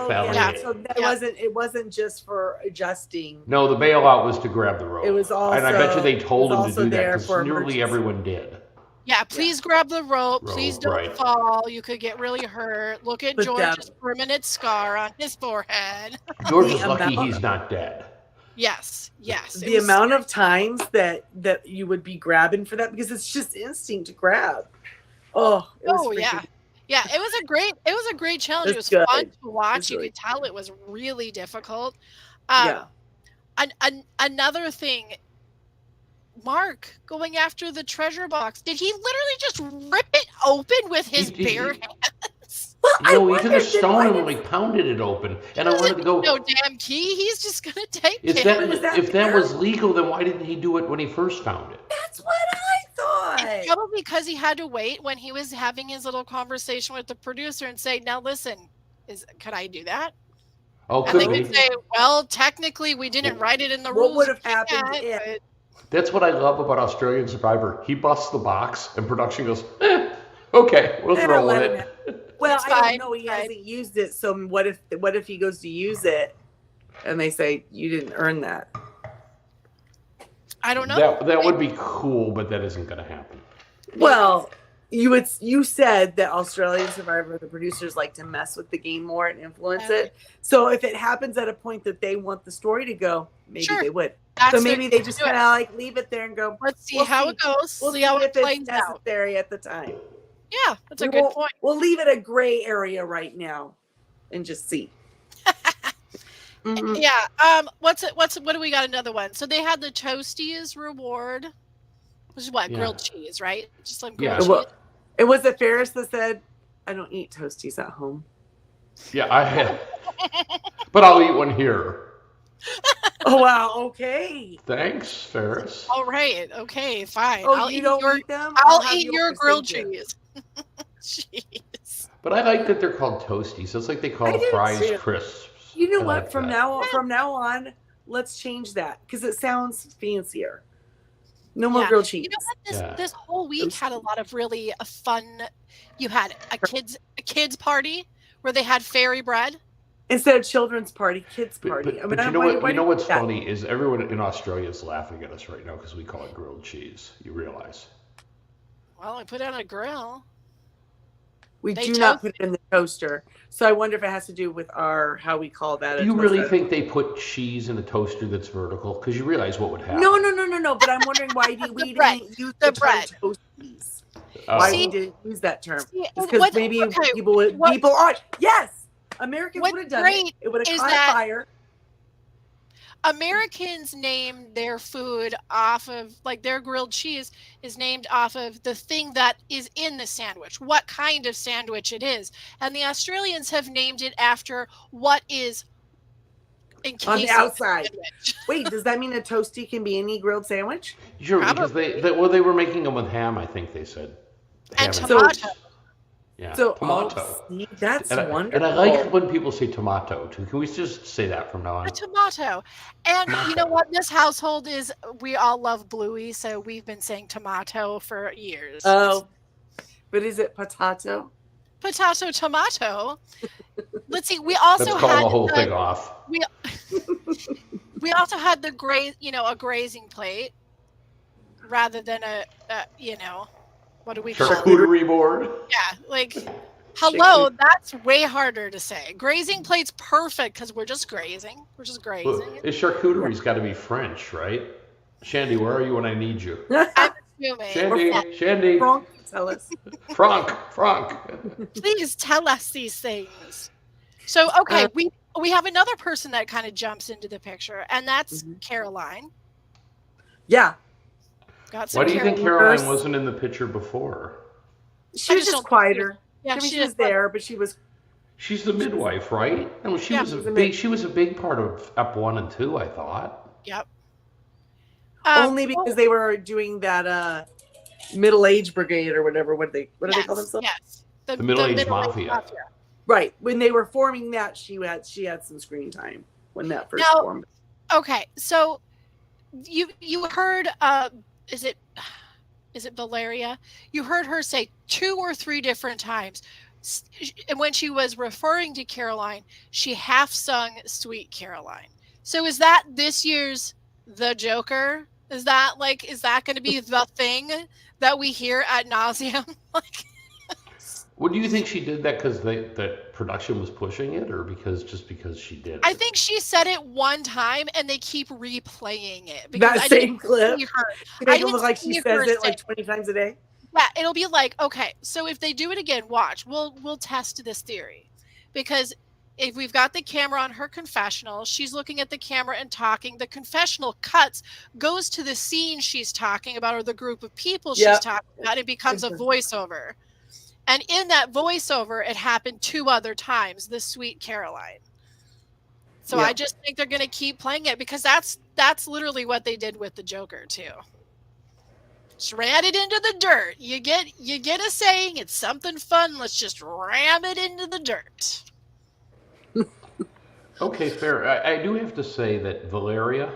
fell in it. So it wasn't just for adjusting. No, the bailout was to grab the rope. It was also, and I bet you they told them to do that, because nearly everyone did. Yeah, please grab the rope. Please don't fall. You could get really hurt. Look at George's permanent scar on his forehead. George is lucky he's not dead. Yes. The amount of times that you would be grabbing for that, because it's just instinct to grab. Yeah, it was a great challenge. It was fun to watch. You could tell it was really difficult. Another thing, Mark going after the treasure box. Did he literally just rip it open with his bare hands? No, he took a stone and pounded it open. And I wanted to go. No damn key. He's just gonna take it. If that was legal, then why didn't he do it when he first found it? That's what I thought. It's probably because he had to wait when he was having his little conversation with the producer and say, "Now listen, could I do that?" Oh, and they could say, "Well, technically, we didn't write it in the rules." What would have happened if? That's what I love about Australian Survivor. He busts the box, and production goes, "Okay, we'll throw it." Well, I don't know. He hasn't used it. So what if he goes to use it, and they say you didn't earn that? I don't know. That would be cool, but that isn't going to happen. Well, you said that Australian Survivor, the producers like to mess with the game more and influence it. So if it happens at a point that they want the story to go, maybe they would. So maybe they just kind of leave it there and go. Let's see how it goes. We'll see how it plays out. Necessary at the time. Yeah, that's a good point. We'll leave it a gray area right now, and just see. Mm-hmm. Yeah. What do we got? Another one. So they had the Toasties reward, which is grilled cheese, right? Just like grilled cheese. It was it Ferris that said, "I don't eat Toasties at home." Yeah, I have, but I'll eat one here. Oh wow! Okay. Thanks, Ferris. All right. Okay. Fine. Oh, you don't eat them? I'll eat your grilled cheese. Jeez. But I like that they're called Toasties. It's like they call fries crisps. You know what? From now on, let's change that because it sounds fancier. No more grilled cheese. You know what? This whole week had a lot of really fun. You had a kids party where they had fairy bread. Instead of children's party, kids party. But you know what's funny is everyone in Australia is laughing at us right now because we call it grilled cheese. You realize? Well, I put it on a grill. We do not put it in the toaster. So I wonder if it has to do with how we call that. Do you really think they put cheese in a toaster that's vertical? Because you realize what would happen. No. But I'm wondering why we didn't use the bread. Toasties. Why we didn't use that term? Because maybe people are. Yes. Americans would have done it. It would have caught fire. Americans named their food off of, their grilled cheese is named off of the thing that is in the sandwich, what kind of sandwich it is. And the Australians have named it after what is on the outside. Wait, does that mean a toastie can be any grilled sandwich? Sure, because they were making them with ham, I think they said. And tomato. Yeah, so, tomato. That's wonderful. And I like when people say tomato too. Can we just say that from now on? A tomato. And you know what? This household we all love Bluey, so we've been saying tomato for years. Oh, but is it potato? Potato, tomato. Let's see. We also Let's call the whole thing off. We also had the a grazing plate rather than a what do we call it? Charcuterie board. Yeah, hello, that's way harder to say. Grazing plate's perfect because we're just grazing. We're just grazing. Well, charcuterie's got to be French, right? Shandy, where are you when I need you? I'm assuming. Shandy. Franck, tell us. Franck. Please tell us these things. So, okay, we have another person that kind of jumps into the picture, and that's Caroline. Yeah. Why do you think Caroline wasn't in the picture before? She was just quieter. Yeah, she was there, but she was. She's the midwife, right? And she was a big part of Ep 1 and 2, I thought. Yep. Only because they were doing that middle-aged brigade or whatever. What do they call themselves? Yes, the middle-aged mafia. Right. When they were forming that, she had some screen time when that first formed. Okay, so you heard is it Valeria? You heard her say 2 or 3 different times. And when she was referring to Caroline, she half sung Sweet Caroline. So is that this year's The Joker? Is that going to be the thing that we hear ad nauseum? Well, do you think she did that because the production was pushing it, or because she did it? I think she said it one time, and they keep replaying it. That same clip. I didn't look like she says it like 20 times a day. Yeah, it'll be like, okay, so if they do it again, watch. We'll test this theory, because if we've got the camera on her confessional, she's looking at the camera and talking. The confessional cuts, goes to the scene she's talking about or the group of people she's talking about. It becomes a voiceover. And in that voiceover, it happened 2 other times, the Sweet Caroline. So I just think they're going to keep playing it, because that's literally what they did with the Joker too. Just ran it into the dirt. You get a saying, it's something fun. Let's just ram it into the dirt. Okay, fair. I do have to say that Valeria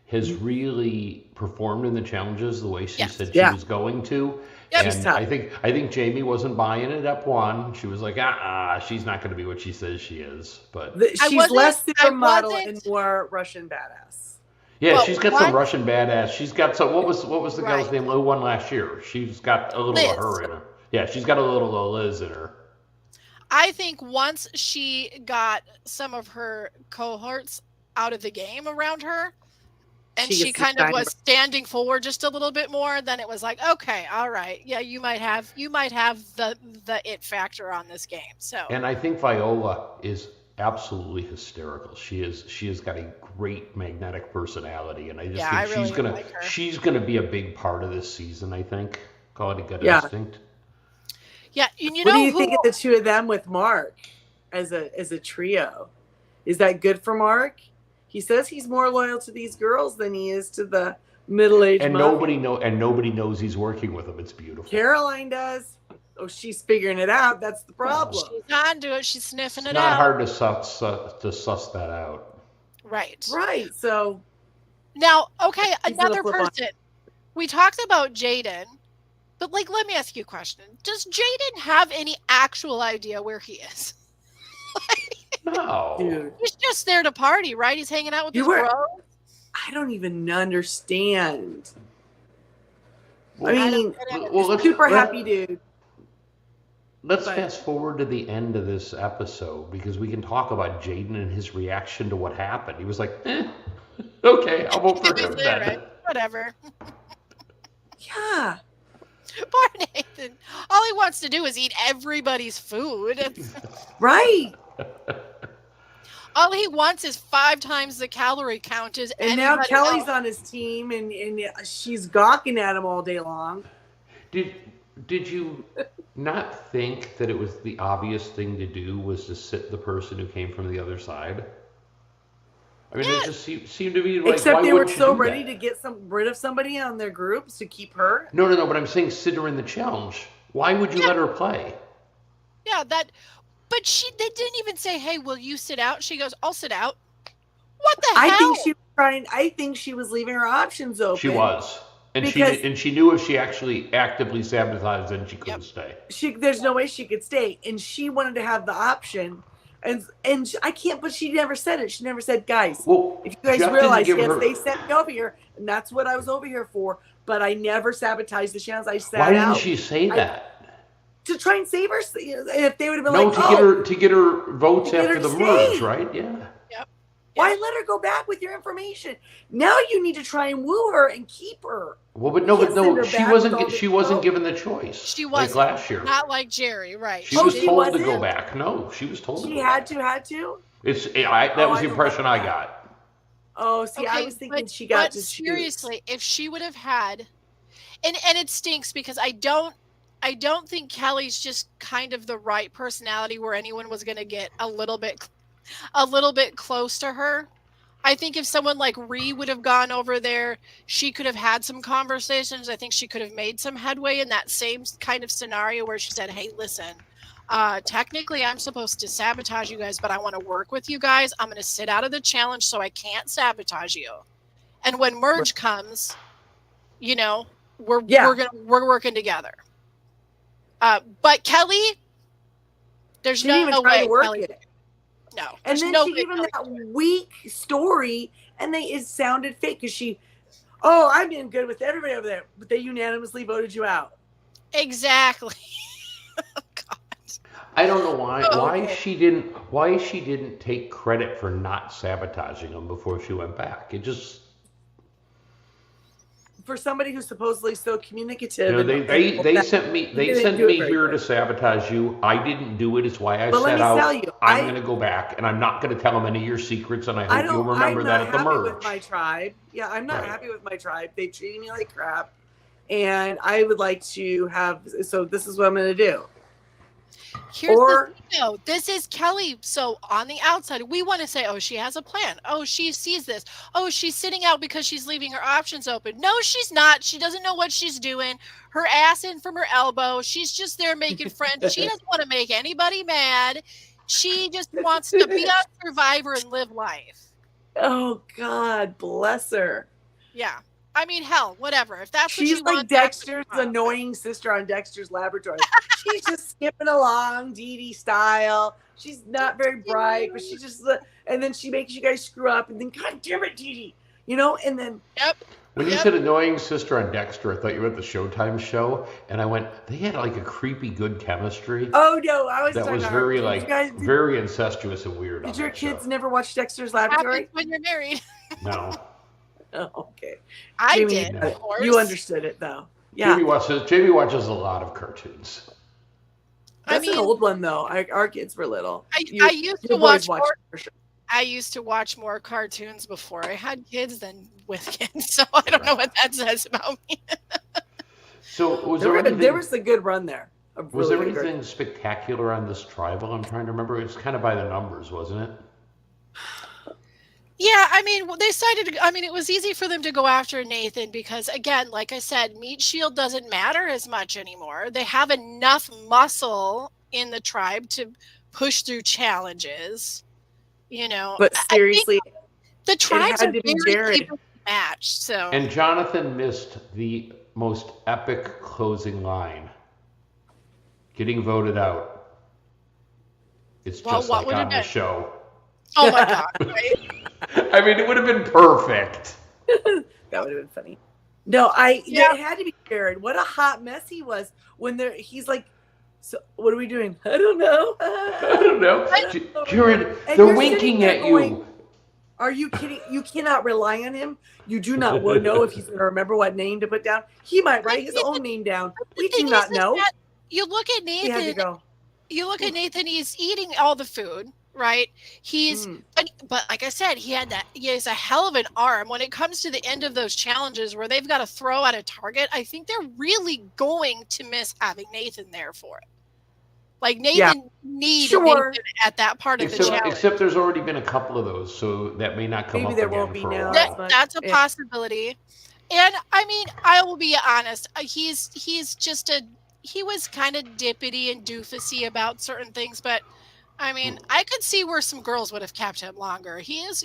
has really performed in the challenges the way she said she was going to. Yep. And I think Jamie wasn't buying it at one. She was like, she's not going to be what she says she is. But she's less supermodel and more Russian badass. Yeah, she's got some Russian badass. She's got some. What was the girl's name who won last year? She's got a little of her in her. Yeah, she's got a little of Liz in her. I think once she got some of her cohorts out of the game around her, and she kind of was standing forward just a little bit more, then it was like, okay, all right, yeah, you might have the it factor on this game. So, and I think Viola is absolutely hysterical. She has got a great magnetic personality, and I just think she's gonna be a big part of this season. I think. Call it a good instinct. Yeah, and what do you think of the 2 of them with Mark as a trio? Is that good for Mark? He says he's more loyal to these girls than he is to the middle-aged. And nobody knows he's working with them. It's beautiful. Caroline does. Oh, she's figuring it out. That's the problem. She's on to it. She's sniffing it out. It's not hard to suss that out. Right. Right. So now, okay, another person. We talked about Jaden. But let me ask you a question. Does Jaden have any actual idea where he is? No. Dude. He's just there to party, right? He's hanging out with his bros. I don't even understand. Happy dude. Let's fast forward to the end of this episode, because we can talk about Jaden and his reaction to what happened. He was like, okay, I'll vote for him then. Right? Whatever. Yeah. Poor Nathan. All he wants to do is eat everybody's food. Right. All he wants is 5 times the calorie count as and now Kelly's on his team, and she's gawking at him all day long. Did you not think that it was the obvious thing to do was to sit the person who came from the other side? I mean, it just seemed to be like, except they were so ready to get rid of somebody on their groups to keep her. No. But I'm saying sit her in the challenge. Why would you let her play? Yeah, but they didn't even say, "Hey, will you sit out?" She goes, "I'll sit out." What the hell? I think she was leaving her options open. She was, and she knew if she actually actively sabotaged, then she couldn't stay. There's no way she could stay, and she wanted to have the option. And I can't, but she never said it. She never said, guys, if you guys realize, they sent me over here, and that's what I was over here for, but I never sabotaged the chance. I sat out. Why didn't she say that? To try and save her. If they would have been to get her votes after the merge, right? Yeah. Yep. Why let her go back with your information? Now you need to try and woo her and keep her. Well, but she wasn't given the choice. She wasn't, like last year. Not like Jerry, right? She was told to go back. No, she was told. She had to. That was the impression I got. Oh, see, I was thinking she got to choose. Seriously, if she would have had, and it stinks because I don't think Kelly's just kind of the right personality where anyone was going to get a little bit close to her. I think if someone like Rhee would have gone over there, she could have had some conversations. I think she could have made some headway in that same kind of scenario where she said, hey, listen, technically I'm supposed to sabotage you guys, but I want to work with you guys. I'm going to sit out of the challenge so I can't sabotage you. And when merge comes, you know, we're working together. But Kelly, there's no way Kelly it. No. And then she gave him that weak story, and it sounded fake because I've been good with everybody over there, but they unanimously voted you out. Exactly. Oh, God. I don't know why she didn't take credit for not sabotaging him before she went back. It just. For somebody who's supposedly so communicative, they sent me here to sabotage you. I didn't do it. It's why I set out. I'm going to go back, and I'm not going to tell them any of your secrets. And I hope you'll remember that at the merge. I'm not happy with my tribe. Yeah, I'm not happy with my tribe. They treat me like crap, and I would like to have. So this is what I'm going to do. Here's the thing, though. This is Kelly. So on the outside, we want to say, oh, she has a plan. Oh, she sees this. Oh, she's sitting out because she's leaving her options open. No, she's not. She doesn't know what she's doing. Her ass in from her elbow. She's just there making friends. She doesn't want to make anybody mad. She just wants to be on Survivor and live life. Oh, God bless her. Yeah. I mean, hell, whatever. If that's she's what like Dexter's annoying sister on Dexter's Laboratory. She's just skipping along, Dee Dee style. She's not very bright, but she just and then she makes you guys screw up, and then God damn it, Dee Dee, you know. And then when you said annoying sister on Dexter, I thought you were at the Showtime show, and I went, they had like a creepy good chemistry. Oh no, I was that was very very incestuous and weird. Did your kids never watch Dexter's Laboratory? When you're married. No. Oh, okay. I Jamie, did. Of course. You understood it though. Yeah. Jamie watches a lot of cartoons. That's an old one though. Our kids were little. I used to watch more. Sure. I used to watch more cartoons before I had kids than with kids, so I don't know what that says about me. So there was a good run there. Was there anything spectacular on this tribal? I'm trying to remember. It's kind of by the numbers, wasn't it? Yeah, I mean, it was easy for them to go after Nathan because, again, like I said, Meat Shield doesn't matter as much anymore. They have enough muscle in the tribe to push through challenges, you know. But seriously, the tribes are very evenly matched. So. And Jonathan missed the most epic closing line. Getting voted out. It's just like on the show. Oh my God! Right? I mean, it would have been perfect. That would have been funny. No, it had to be Jared. What a hot mess he was when he's like, so what are we doing? I don't know. I don't know. Jared, they're winking at you. Are you kidding? You cannot rely on him. You do not know if he's going to remember what name to put down. He might write his own name down. We do not know. You look at Nathan. You look at Nathan. He's eating all the food. Right, but like I said, he has a hell of an arm. When it comes to the end of those challenges where they've got to throw at a target, I think they're really going to miss having Nathan there for it. Like Nathan needs Nathan at that part of the challenge. Except there's already been a couple of those, so that may not come up again. Maybe there won't be now. That's a possibility. And I mean, I will be honest. He was kind of dippity and doofusy about certain things, but. I mean, I could see where some girls would have kept him longer. He's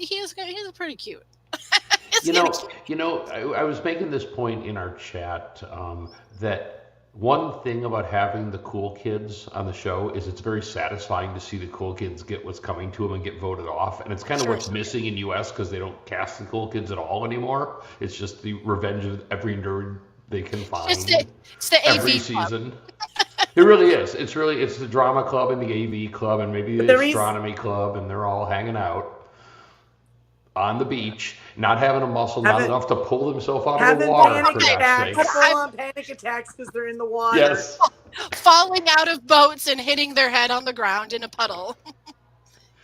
pretty cute. I was making this point in our chat that one thing about having the cool kids on the show is it's very satisfying to see the cool kids get what's coming to them and get voted off. And it's kind of what's missing in US because they don't cast the cool kids at all anymore. It's just the revenge of every nerd they can find it's the every AV season. It really is. It's the drama club and the AV club and maybe the astronomy club, and they're all hanging out on the beach, not having a muscle, not enough to pull themselves out of the water. People on panic attacks because they're in the water. Yes. Falling out of boats and hitting their head on the ground in a puddle.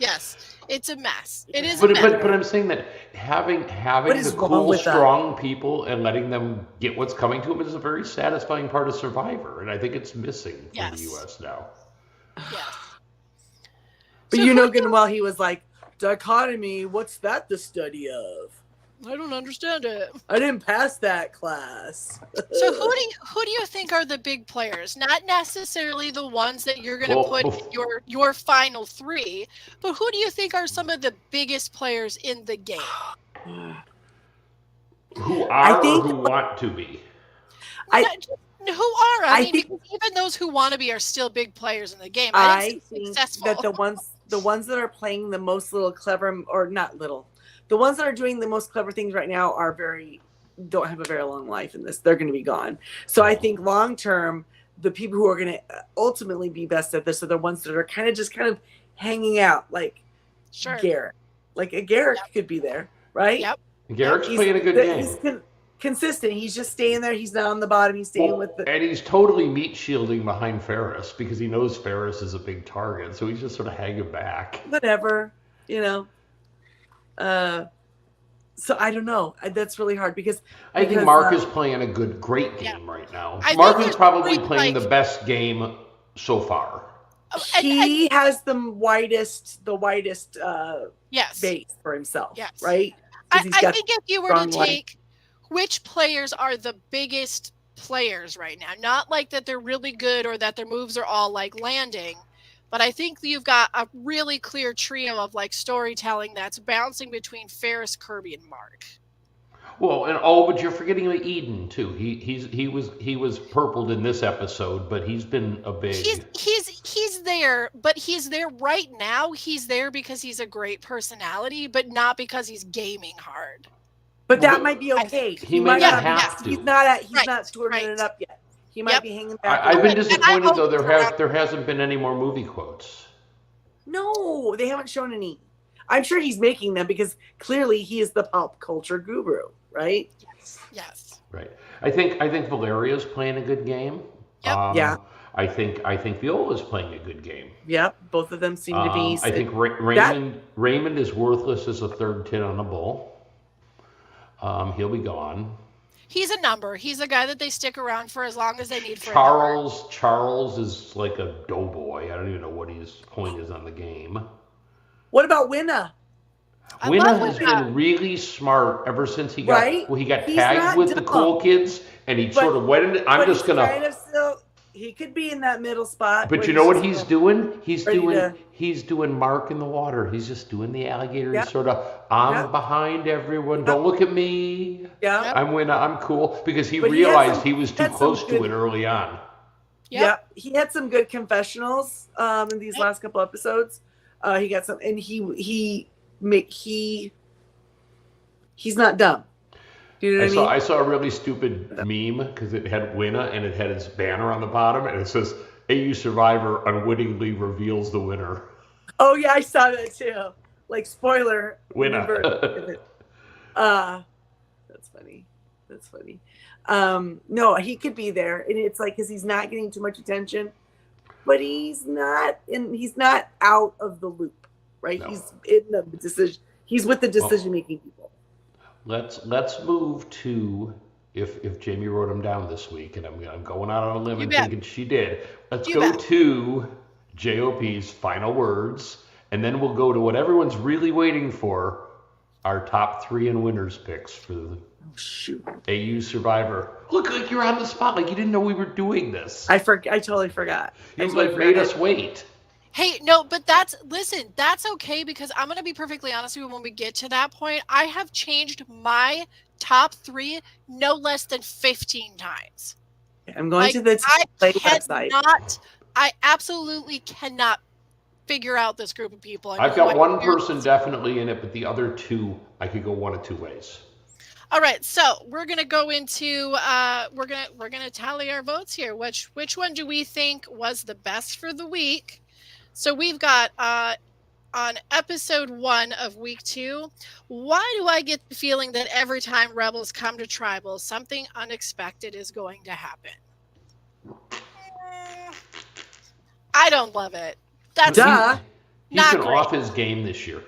Yes. It's a mess. It is. But I'm saying that having the cool, strong people and letting them get what's coming to them is a very satisfying part of Survivor, and I think it's missing from the U.S. now. Yes. But so good and well, he was like, Dichotomy, what's that the study of? I don't understand it. I didn't pass that class. So who do you think are the big players? Not necessarily the ones that you're going to put in your final 3, but who do you think are some of the biggest players in the game? Who are or who want to be? Who are? I mean, because even those who want to be are still big players in the game. I think that the ones that are playing the most little clever, or not little, the ones that are doing the most clever things right now don't have a very long life in this. They're going to be gone. So I think long term, the people who are going to ultimately be best at this are the ones that are kind of hanging out, like Garrick. Like a Garrick could be there, right? Yep. Garrick's playing a good game. He's consistent. He's just staying there. He's not on the bottom. He's staying with the. And he's totally meat shielding behind Ferris because he knows Ferris is a big target. So he's just sort of hanging back. Whatever, So I don't know. That's really hard because I think Mark is playing a great game right now. Mark is probably playing the best game so far. He has the widest base for himself, right? I think if you were to take which players are the biggest players right now, not like that they're really good or that their moves are all like landing, but I think you've got a really clear trio of like storytelling that's bouncing between Ferris, Kirby, and Mark. Well, but you're forgetting Eden too. He was purpled in this episode, but he's been a big. He's there, but he's there right now. He's there because he's a great personality, but not because he's gaming hard. But that might be okay. He might not have to. He's not sorting it up yet. He might be hanging back. I've been disappointed though. There hasn't been any more movie quotes. No, they haven't shown any. I'm sure he's making them because clearly he is the pop culture guru, right? Yes. Right. I think Valeria's playing a good game. Yep. I think Viola's playing a good game. Yep. Both of them seem to be. I think Raymond is worthless as a third tin on a bull. He'll be gone. He's a number. He's a guy that they stick around for as long as they need for Charles is like a doughboy. I don't even know what his point is on the game. What about Winna? Winna has been really smart ever since he got tagged with the cool kids, and he sort of went. He could be in that middle spot. But you know what he's doing? He's doing Mark in the water. He's just doing the alligator. He's sort of, I'm behind everyone. Don't look at me. Yeah. I'm Winna. I'm cool. Because he realized he was too close to it early on. Yeah. He had some good confessionals in these last couple episodes. He got some, and he's not dumb. Do you know what I mean? I saw a really stupid meme because it had Winna and it had its banner on the bottom and it says AU Survivor unwittingly reveals the winner. Oh yeah, I saw that too. Like spoiler. Winna. That's funny. No, he could be there, and it's like because he's not getting too much attention, but he's not out of the loop, right? No. He's in the decision. He's with the decision-making people. Let's move to if Jamie wrote them down this week, and I'm going out on a limb and thinking she did. Let's go to JOP's final words, and then we'll go to what everyone's really waiting for: our top 3 and winners picks for the AU Survivor. Look, like you're on the spot, like you didn't know we were doing this. I totally forgot. You made us wait. Hey, no, but that's okay because I'm going to be perfectly honest with you when we get to that point. I have changed my top 3 no less than 15 times. I'm going to the website. I absolutely cannot figure out this group of people. I've got one person definitely in it, but the other 2, I could go one of 2 ways. All right, so we're gonna go into we're gonna tally our votes here. Which one do we think was the best for the week? So we've got on episode 1 of week 2. Why do I get the feeling that every time Rebels come to Tribal, something unexpected is going to happen? I don't love it. That's he's been off his game this year.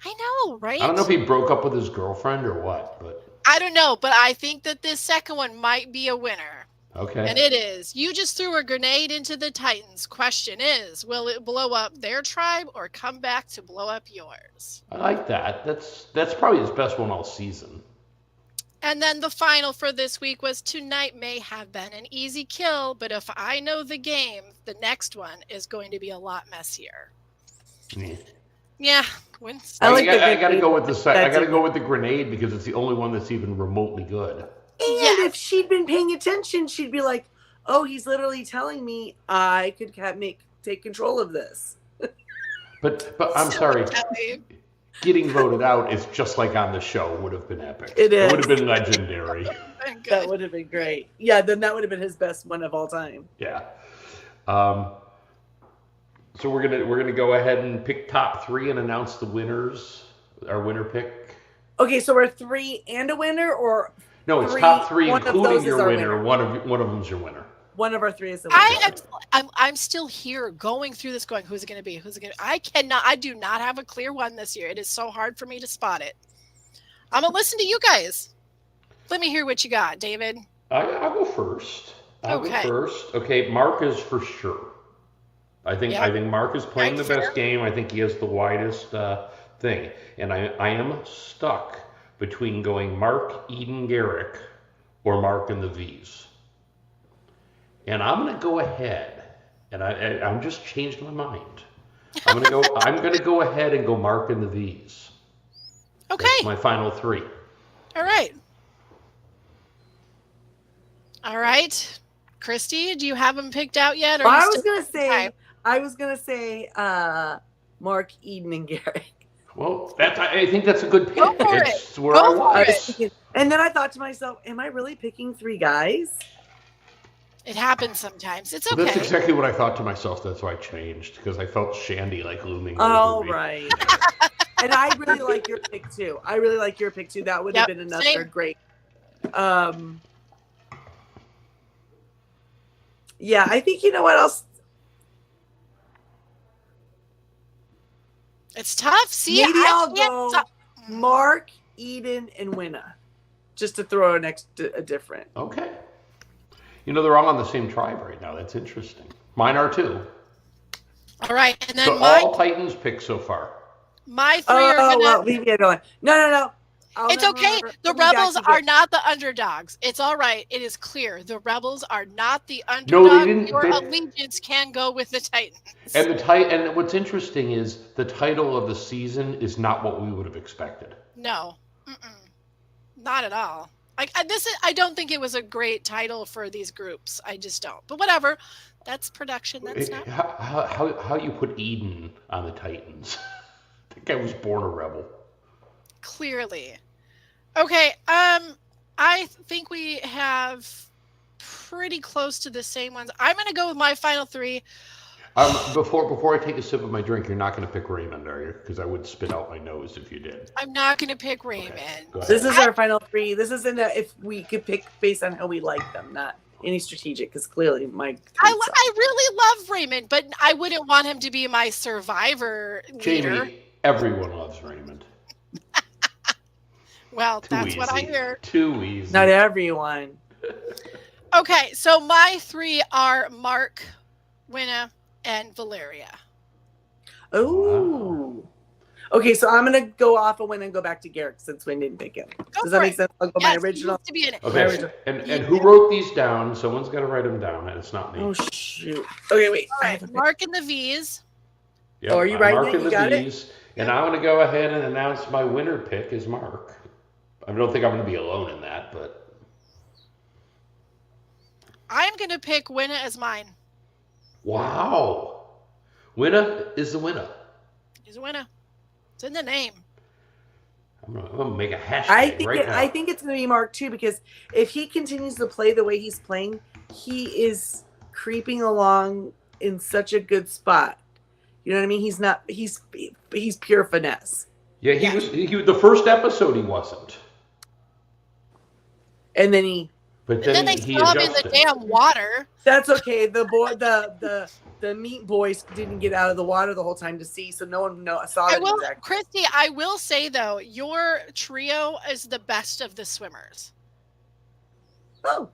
I know, right? I don't know if he broke up with his girlfriend or what, but I don't know, but I think that this second one might be a winner. Okay. And it is. You just threw a grenade into the Titans. Question is, will it blow up their tribe or come back to blow up yours? I like that. That's probably his best one all season. And then the final for this week was tonight may have been an easy kill, but if I know the game, the next one is going to be a lot messier. Yeah. I gotta go with the grenade because it's the only one that's even remotely good. And if she'd been paying attention, she'd be like, "Oh, he's literally telling me I could take control of this." But I'm sorry. Getting voted out is just like on the show would have been epic. It would have been legendary. That would have been great. Yeah, then that would have been his best one of all time. Yeah. So we're gonna go ahead and pick top 3 and announce the winners. Our winner pick. Okay, so we're 3 and a winner, or no? It's top 3, including your winner. One of them's your winner. One of our 3 is the winner. I'm still here going through this going, who's it going to be? Who's it going to be? I do not have a clear one this year. It is so hard for me to spot it. I'm going to listen to you guys. Let me hear what you got, David. I'll go first. Okay, Mark is for sure. I think Mark is playing the best game. I think he has the widest thing. And I am stuck between going Mark, Eden, Garrick, or Mark and the V's. And I'm going to go ahead, and I'm just changed my mind. I'm going to go ahead and go Mark and the V's. Okay. That's my final 3. All right. Christy, do you have them picked out yet? Or I was going to say Mark, Eden, and Garrick. Well, I think that's a good pick. Go for it's where I was. And then I thought to myself, am I really picking 3 guys? It happens sometimes. It's okay. That's exactly what I thought to myself. That's why I changed, because I felt Shandy looming over me. Right. And I really like your pick too. That would have been another great. Yeah, I think, you know what else? It's tough. See, maybe I'll go Mark, Eden, and Winna, just to throw a different. Okay. They're all on the same tribe right now. That's interesting. Mine are too. All right, and then so all Titans picks so far. My 3 are gonna. Well, leave me alone. No. It's okay. The Rebels are not the underdogs. It's all right. It is clear. The Rebels are not the underdogs. Your allegiance can go with the Titans. And what's interesting is the title of the season is not what we would have expected. No, not at all. I don't think it was a great title for these groups. I just don't. But whatever. That's production. That's not. How you put Eden on the Titans? I think I was born a rebel. Clearly. Okay. I think we have pretty close to the same ones. I'm going to go with my final 3. Before I take a sip of my drink, you're not going to pick Raymond, are you? Because I would spit out my nose if you did. I'm not going to pick Raymond. Okay, this is our final 3. This is if we could pick based on how we like them, not any strategic. Because clearly, I really love Raymond, but I wouldn't want him to be my survivor leader. Jamie, everyone loves Raymond. Well, that's what I hear. Too easy. Not everyone. Okay, so my 3 are Mark, Winna, and Valeria. Oh. Wow. Okay, so I'm going to go off of Win and go back to Garrick since Win didn't pick him. Does that make sense? I'll go my original. To be in it. Okay, and who wrote these down? Someone's got to write them down, and it's not me. Oh, shoot. Okay, wait. All right, Mark and the V's. Yep, are you writing Mark it? You got it? And I'm going to go ahead and announce my winner pick is Mark. I don't think I'm going to be alone in that, but... I'm going to pick Winna as mine. Wow. Winna is the winner. He's a winner. It's in the name. I'm going to make a hashtag now. I think it's going to be Mark too, because if he continues to play the way he's playing, he is creeping along in such a good spot. You know what I mean? He's pure finesse. Yeah, he was the first episode he wasn't. And then he But then they saw him in the damn water. That's okay. The meat boys didn't get out of the water the whole time to see, so no one saw it exactly. Christy, I will say though, your trio is the best of the swimmers. Oh.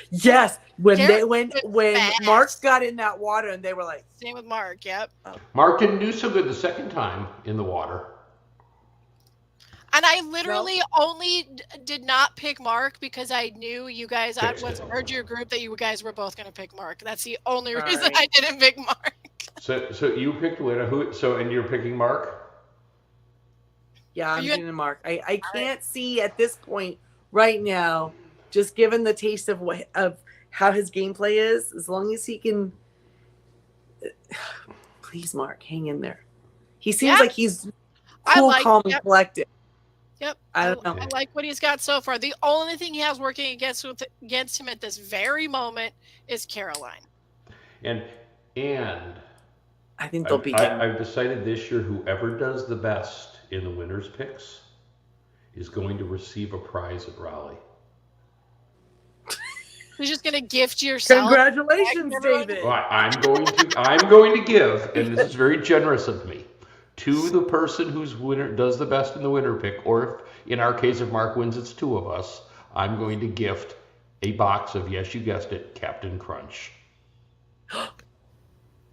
Yes, when Garrett when fast. Mark got in that water and they were like, same with Mark. Yep. Mark didn't do so good the second time in the water. And I literally only did not pick Mark because I knew you guys. I heard your group that you guys were both going to pick Mark. That's the only reason I didn't pick Mark. So you picked winner. And you're picking Mark? Yeah, I'm doing Mark. I can't see at this point right now, just given the taste of how his gameplay is, as long as he can. Please, Mark, hang in there. He seems like he's cool, calm, and collected. Yep. I don't know. I like what he's got so far. The only thing he has working against him at this very moment is Caroline. And I think they'll beat him. I've decided this year whoever does the best in the winners picks is going to receive a prize at Raleigh. You're just going to gift yourself. Congratulations, David. Well, I'm going to give, and this is very generous of me, to the person whose winner does the best in the winner pick, or if, in our case, if Mark wins, it's two of us. I'm going to gift a box of, yes, you guessed it, Captain Crunch.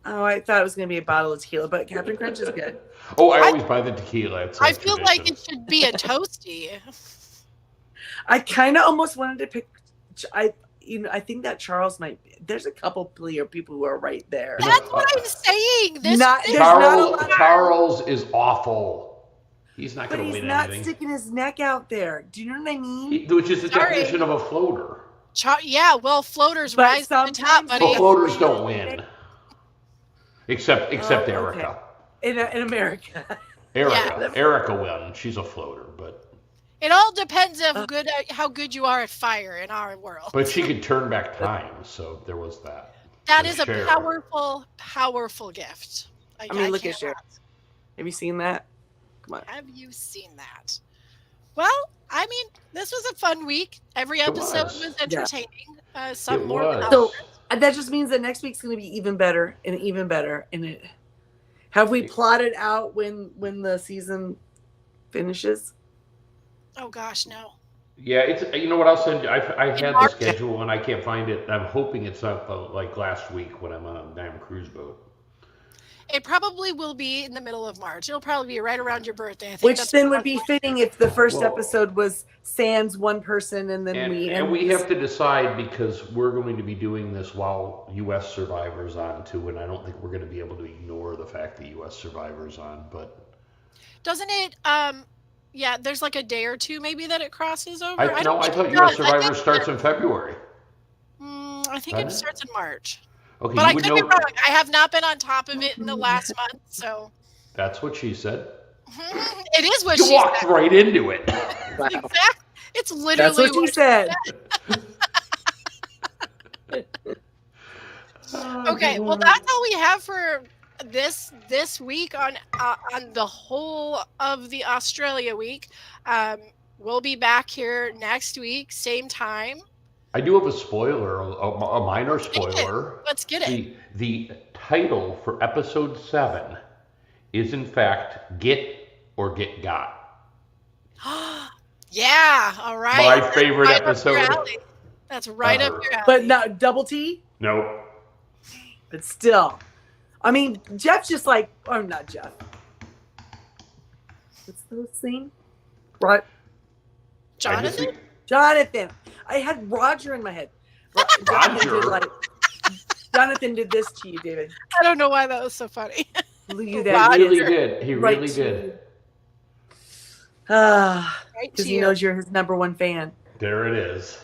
Oh, I thought it was going to be a bottle of tequila, but Captain Crunch is good. Oh, I always buy the tequila. I feel like it should be a Toasty. I kind of almost wanted to pick. I think that Charles might. There's a couple people who are right there. That's what I'm saying. Charles is awful. He's not going to win anything. But he's not sticking his neck out there. Do you know what I mean? Which is the definition of a floater. Floaters rise to the top, buddy. Well, floaters don't win. Except Erica. In America. Erica wins. She's a floater, but it all depends on how good you are at fire in our world. But she could turn back time, so there was that. That is a powerful, powerful gift. I mean, look at Sharon. Have you seen that? Come on. Have you seen that? Well, I mean, this was a fun week. Every episode was entertaining. Some more than others. So that just means that next week's going to be even better and even better. And have we plotted out when the season finishes? Oh gosh, no. Yeah, it's what I'll send you. I had the schedule and I can't find it. I'm hoping it's not like last week when I'm on a damn cruise boat. It probably will be in the middle of March. It'll probably be right around your birthday. I think which then would be fitting if the first episode was sans one person and then we have to decide because we're going to be doing this while U.S. Survivor's on too, and I don't think we're going to be able to ignore the fact that U.S. Survivor's on. But doesn't it? Yeah, there's like a day or two maybe that it crosses over. I thought U.S. Survivor starts in February. I think it starts in March. Okay, but I could be wrong. I have not been on top of it in the last month, so. That's what she said. It is what she said. You walked right into it. Wow. Exactly. It's literally That's what she said. Okay, well that's all we have for this week on the whole of the Australia week. We'll be back here next week, same time. I do have a spoiler, a minor spoiler. Let's get it. The title for episode 7 is in fact Get or Get Got. Yeah, all right. My favorite episode. That's right up your alley. But not double T? Nope. But still. I mean, Jeff's just like, or not Jeff. What's the scene? Right. Jonathan? Jonathan. I had Roger in my head. Jonathan did this to you, David. I don't know why that was so funny. He really did. He really did. Because he knows you're his number one fan. There it is.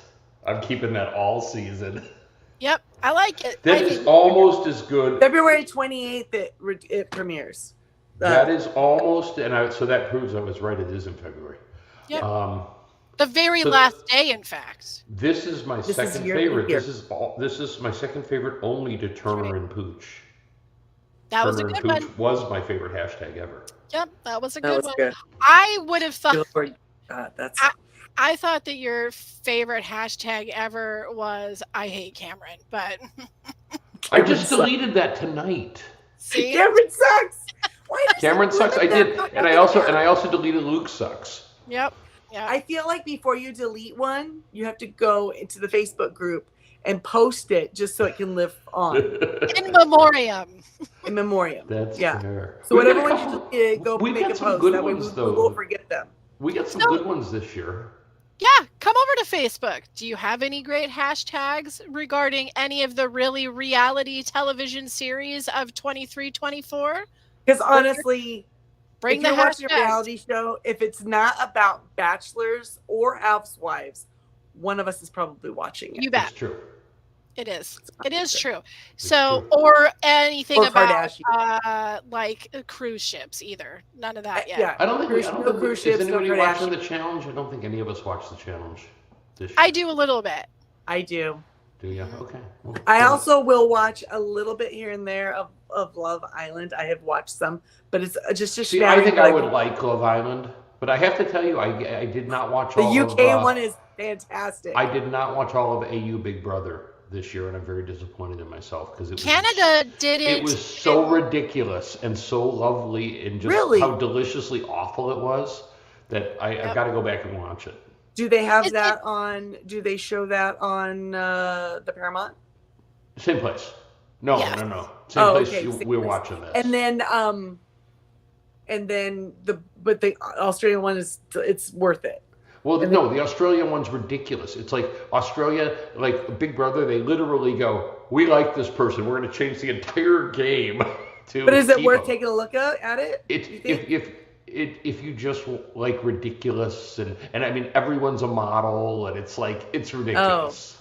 I'm keeping that all season. Yep, I like it. That is almost as good. February 28th it premieres. That is almost, so that proves I was right. It is in February. Yep. The very last day, in fact. This is my second favorite. This is my second favorite, only to Turner and Pooch. That was a good one. Pooch was my favorite hashtag ever. Yep, that was a good one. Good. I would have thought. I thought that your favorite hashtag ever was "I hate Cameron," but I just deleted that tonight. See? Cameron sucks. Cameron sucks. I did, and I also deleted Luke sucks. Yep. Yeah. I feel like before you delete one, you have to go into the Facebook group and post it just so it can live on. In memoriam. In memoriam. That's fair. So whatever one you did, go we make a got some post. good That way ones, we though. won't forget them. We got some good ones this year. Yeah, come over to Facebook. Do you have any great hashtags regarding any of the really reality television series of 23-24? Because honestly, bring if the you're watching a hashtags. reality show, if it's not about bachelors or housewives, one of us is probably watching it. You bet. It's true. It is. It is true. So, or anything about like cruise ships either. None of that yet. Yeah. I don't think cruise ships. Is anybody watching the challenge? I don't think any of us watched the challenge this year. I do a little bit. I do. Do you? Okay. Well, I also will watch a little bit here and there of Love Island. I have watched some, but it's just See, I think I would like Love Island, but I have to tell you, I did not watch all the of UK one is fantastic. I did not watch all of AU Big Brother this year, and I'm very disappointed in myself because Canada did it. It was so ridiculous and so lovely, and just how deliciously awful it was that I've got to go back and watch it. Do they have that on? Do they show that on the Paramount? Same place. No. Same place. We're watching this. And then the Australian one it's worth it. Well, no, the Australian one's ridiculous. It's like Australia, like Big Brother, they literally go, "We like this person. We're going to change the entire game to." But is it worth taking a look at it? If you just like ridiculous and I mean everyone's a model and it's ridiculous.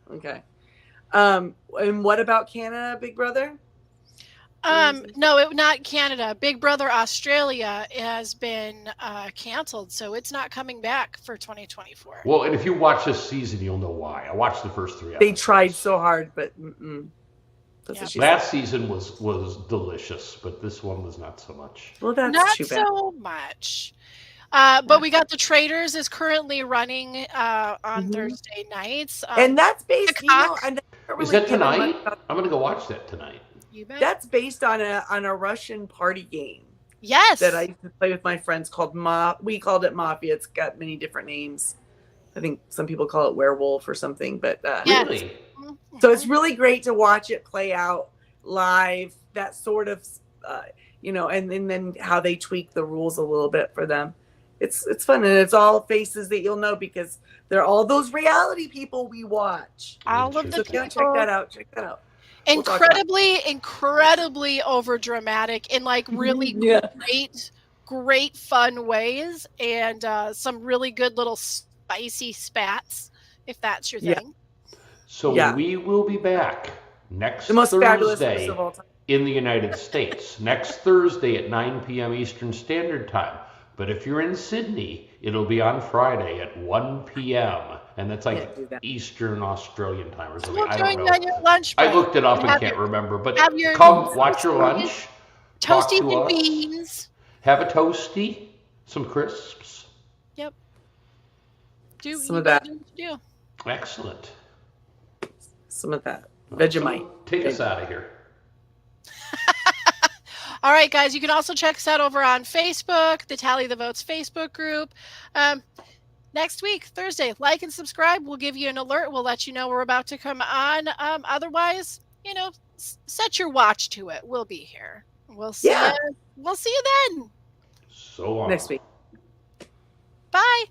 Oh. Okay. And what about Canada, Big Brother? No, not Canada. Big Brother Australia has been canceled, so it's not coming back for 2024. Well, and if you watch this season, you'll know why. I watched the first 3 episodes. They tried so hard, but last season was delicious, but this one was not so much. Well, that's not too bad. so much. But we got The Traitors is currently running on Thursday nights. And that's based. Is that tonight? I'm gonna go watch that tonight. You bet. That's based on a Russian party game. Yes. That I used to play with my friends called we called it Mafia. It's got many different names. I think some people call it Werewolf or something, but really. So it's really great to watch it play out live. That sort of, and then how they tweak the rules a little bit for them. It's fun, and it's all faces that you'll know because they're all those reality people we watch. All of the people. Check that out. Incredibly over dramatic in like really great fun ways, and some really good little spicy spats if that's your thing. So we will be back next Thursday in the United States. Next Thursday at 9 p.m. Eastern Standard Time. But if you're in Sydney, it'll be on Friday at 1 p.m. And that's like Eastern Australian time or something. I don't know. On your lunch break. I looked it up and can't remember. But come watch your lunch. Toasties and beans. Have a toasty. Some crisps. Yep. Do some of that. Do. Excellent. Some of that. Vegemite. Take us out of here. All right, guys. You can also check us out over on Facebook, the Tally the Votes Facebook group. Next week, Thursday, like and subscribe. We'll give you an alert. We'll let you know we're about to come on. Otherwise, set your watch to it. We'll be here. We'll see you. We'll see you then. So long. Next week. Bye.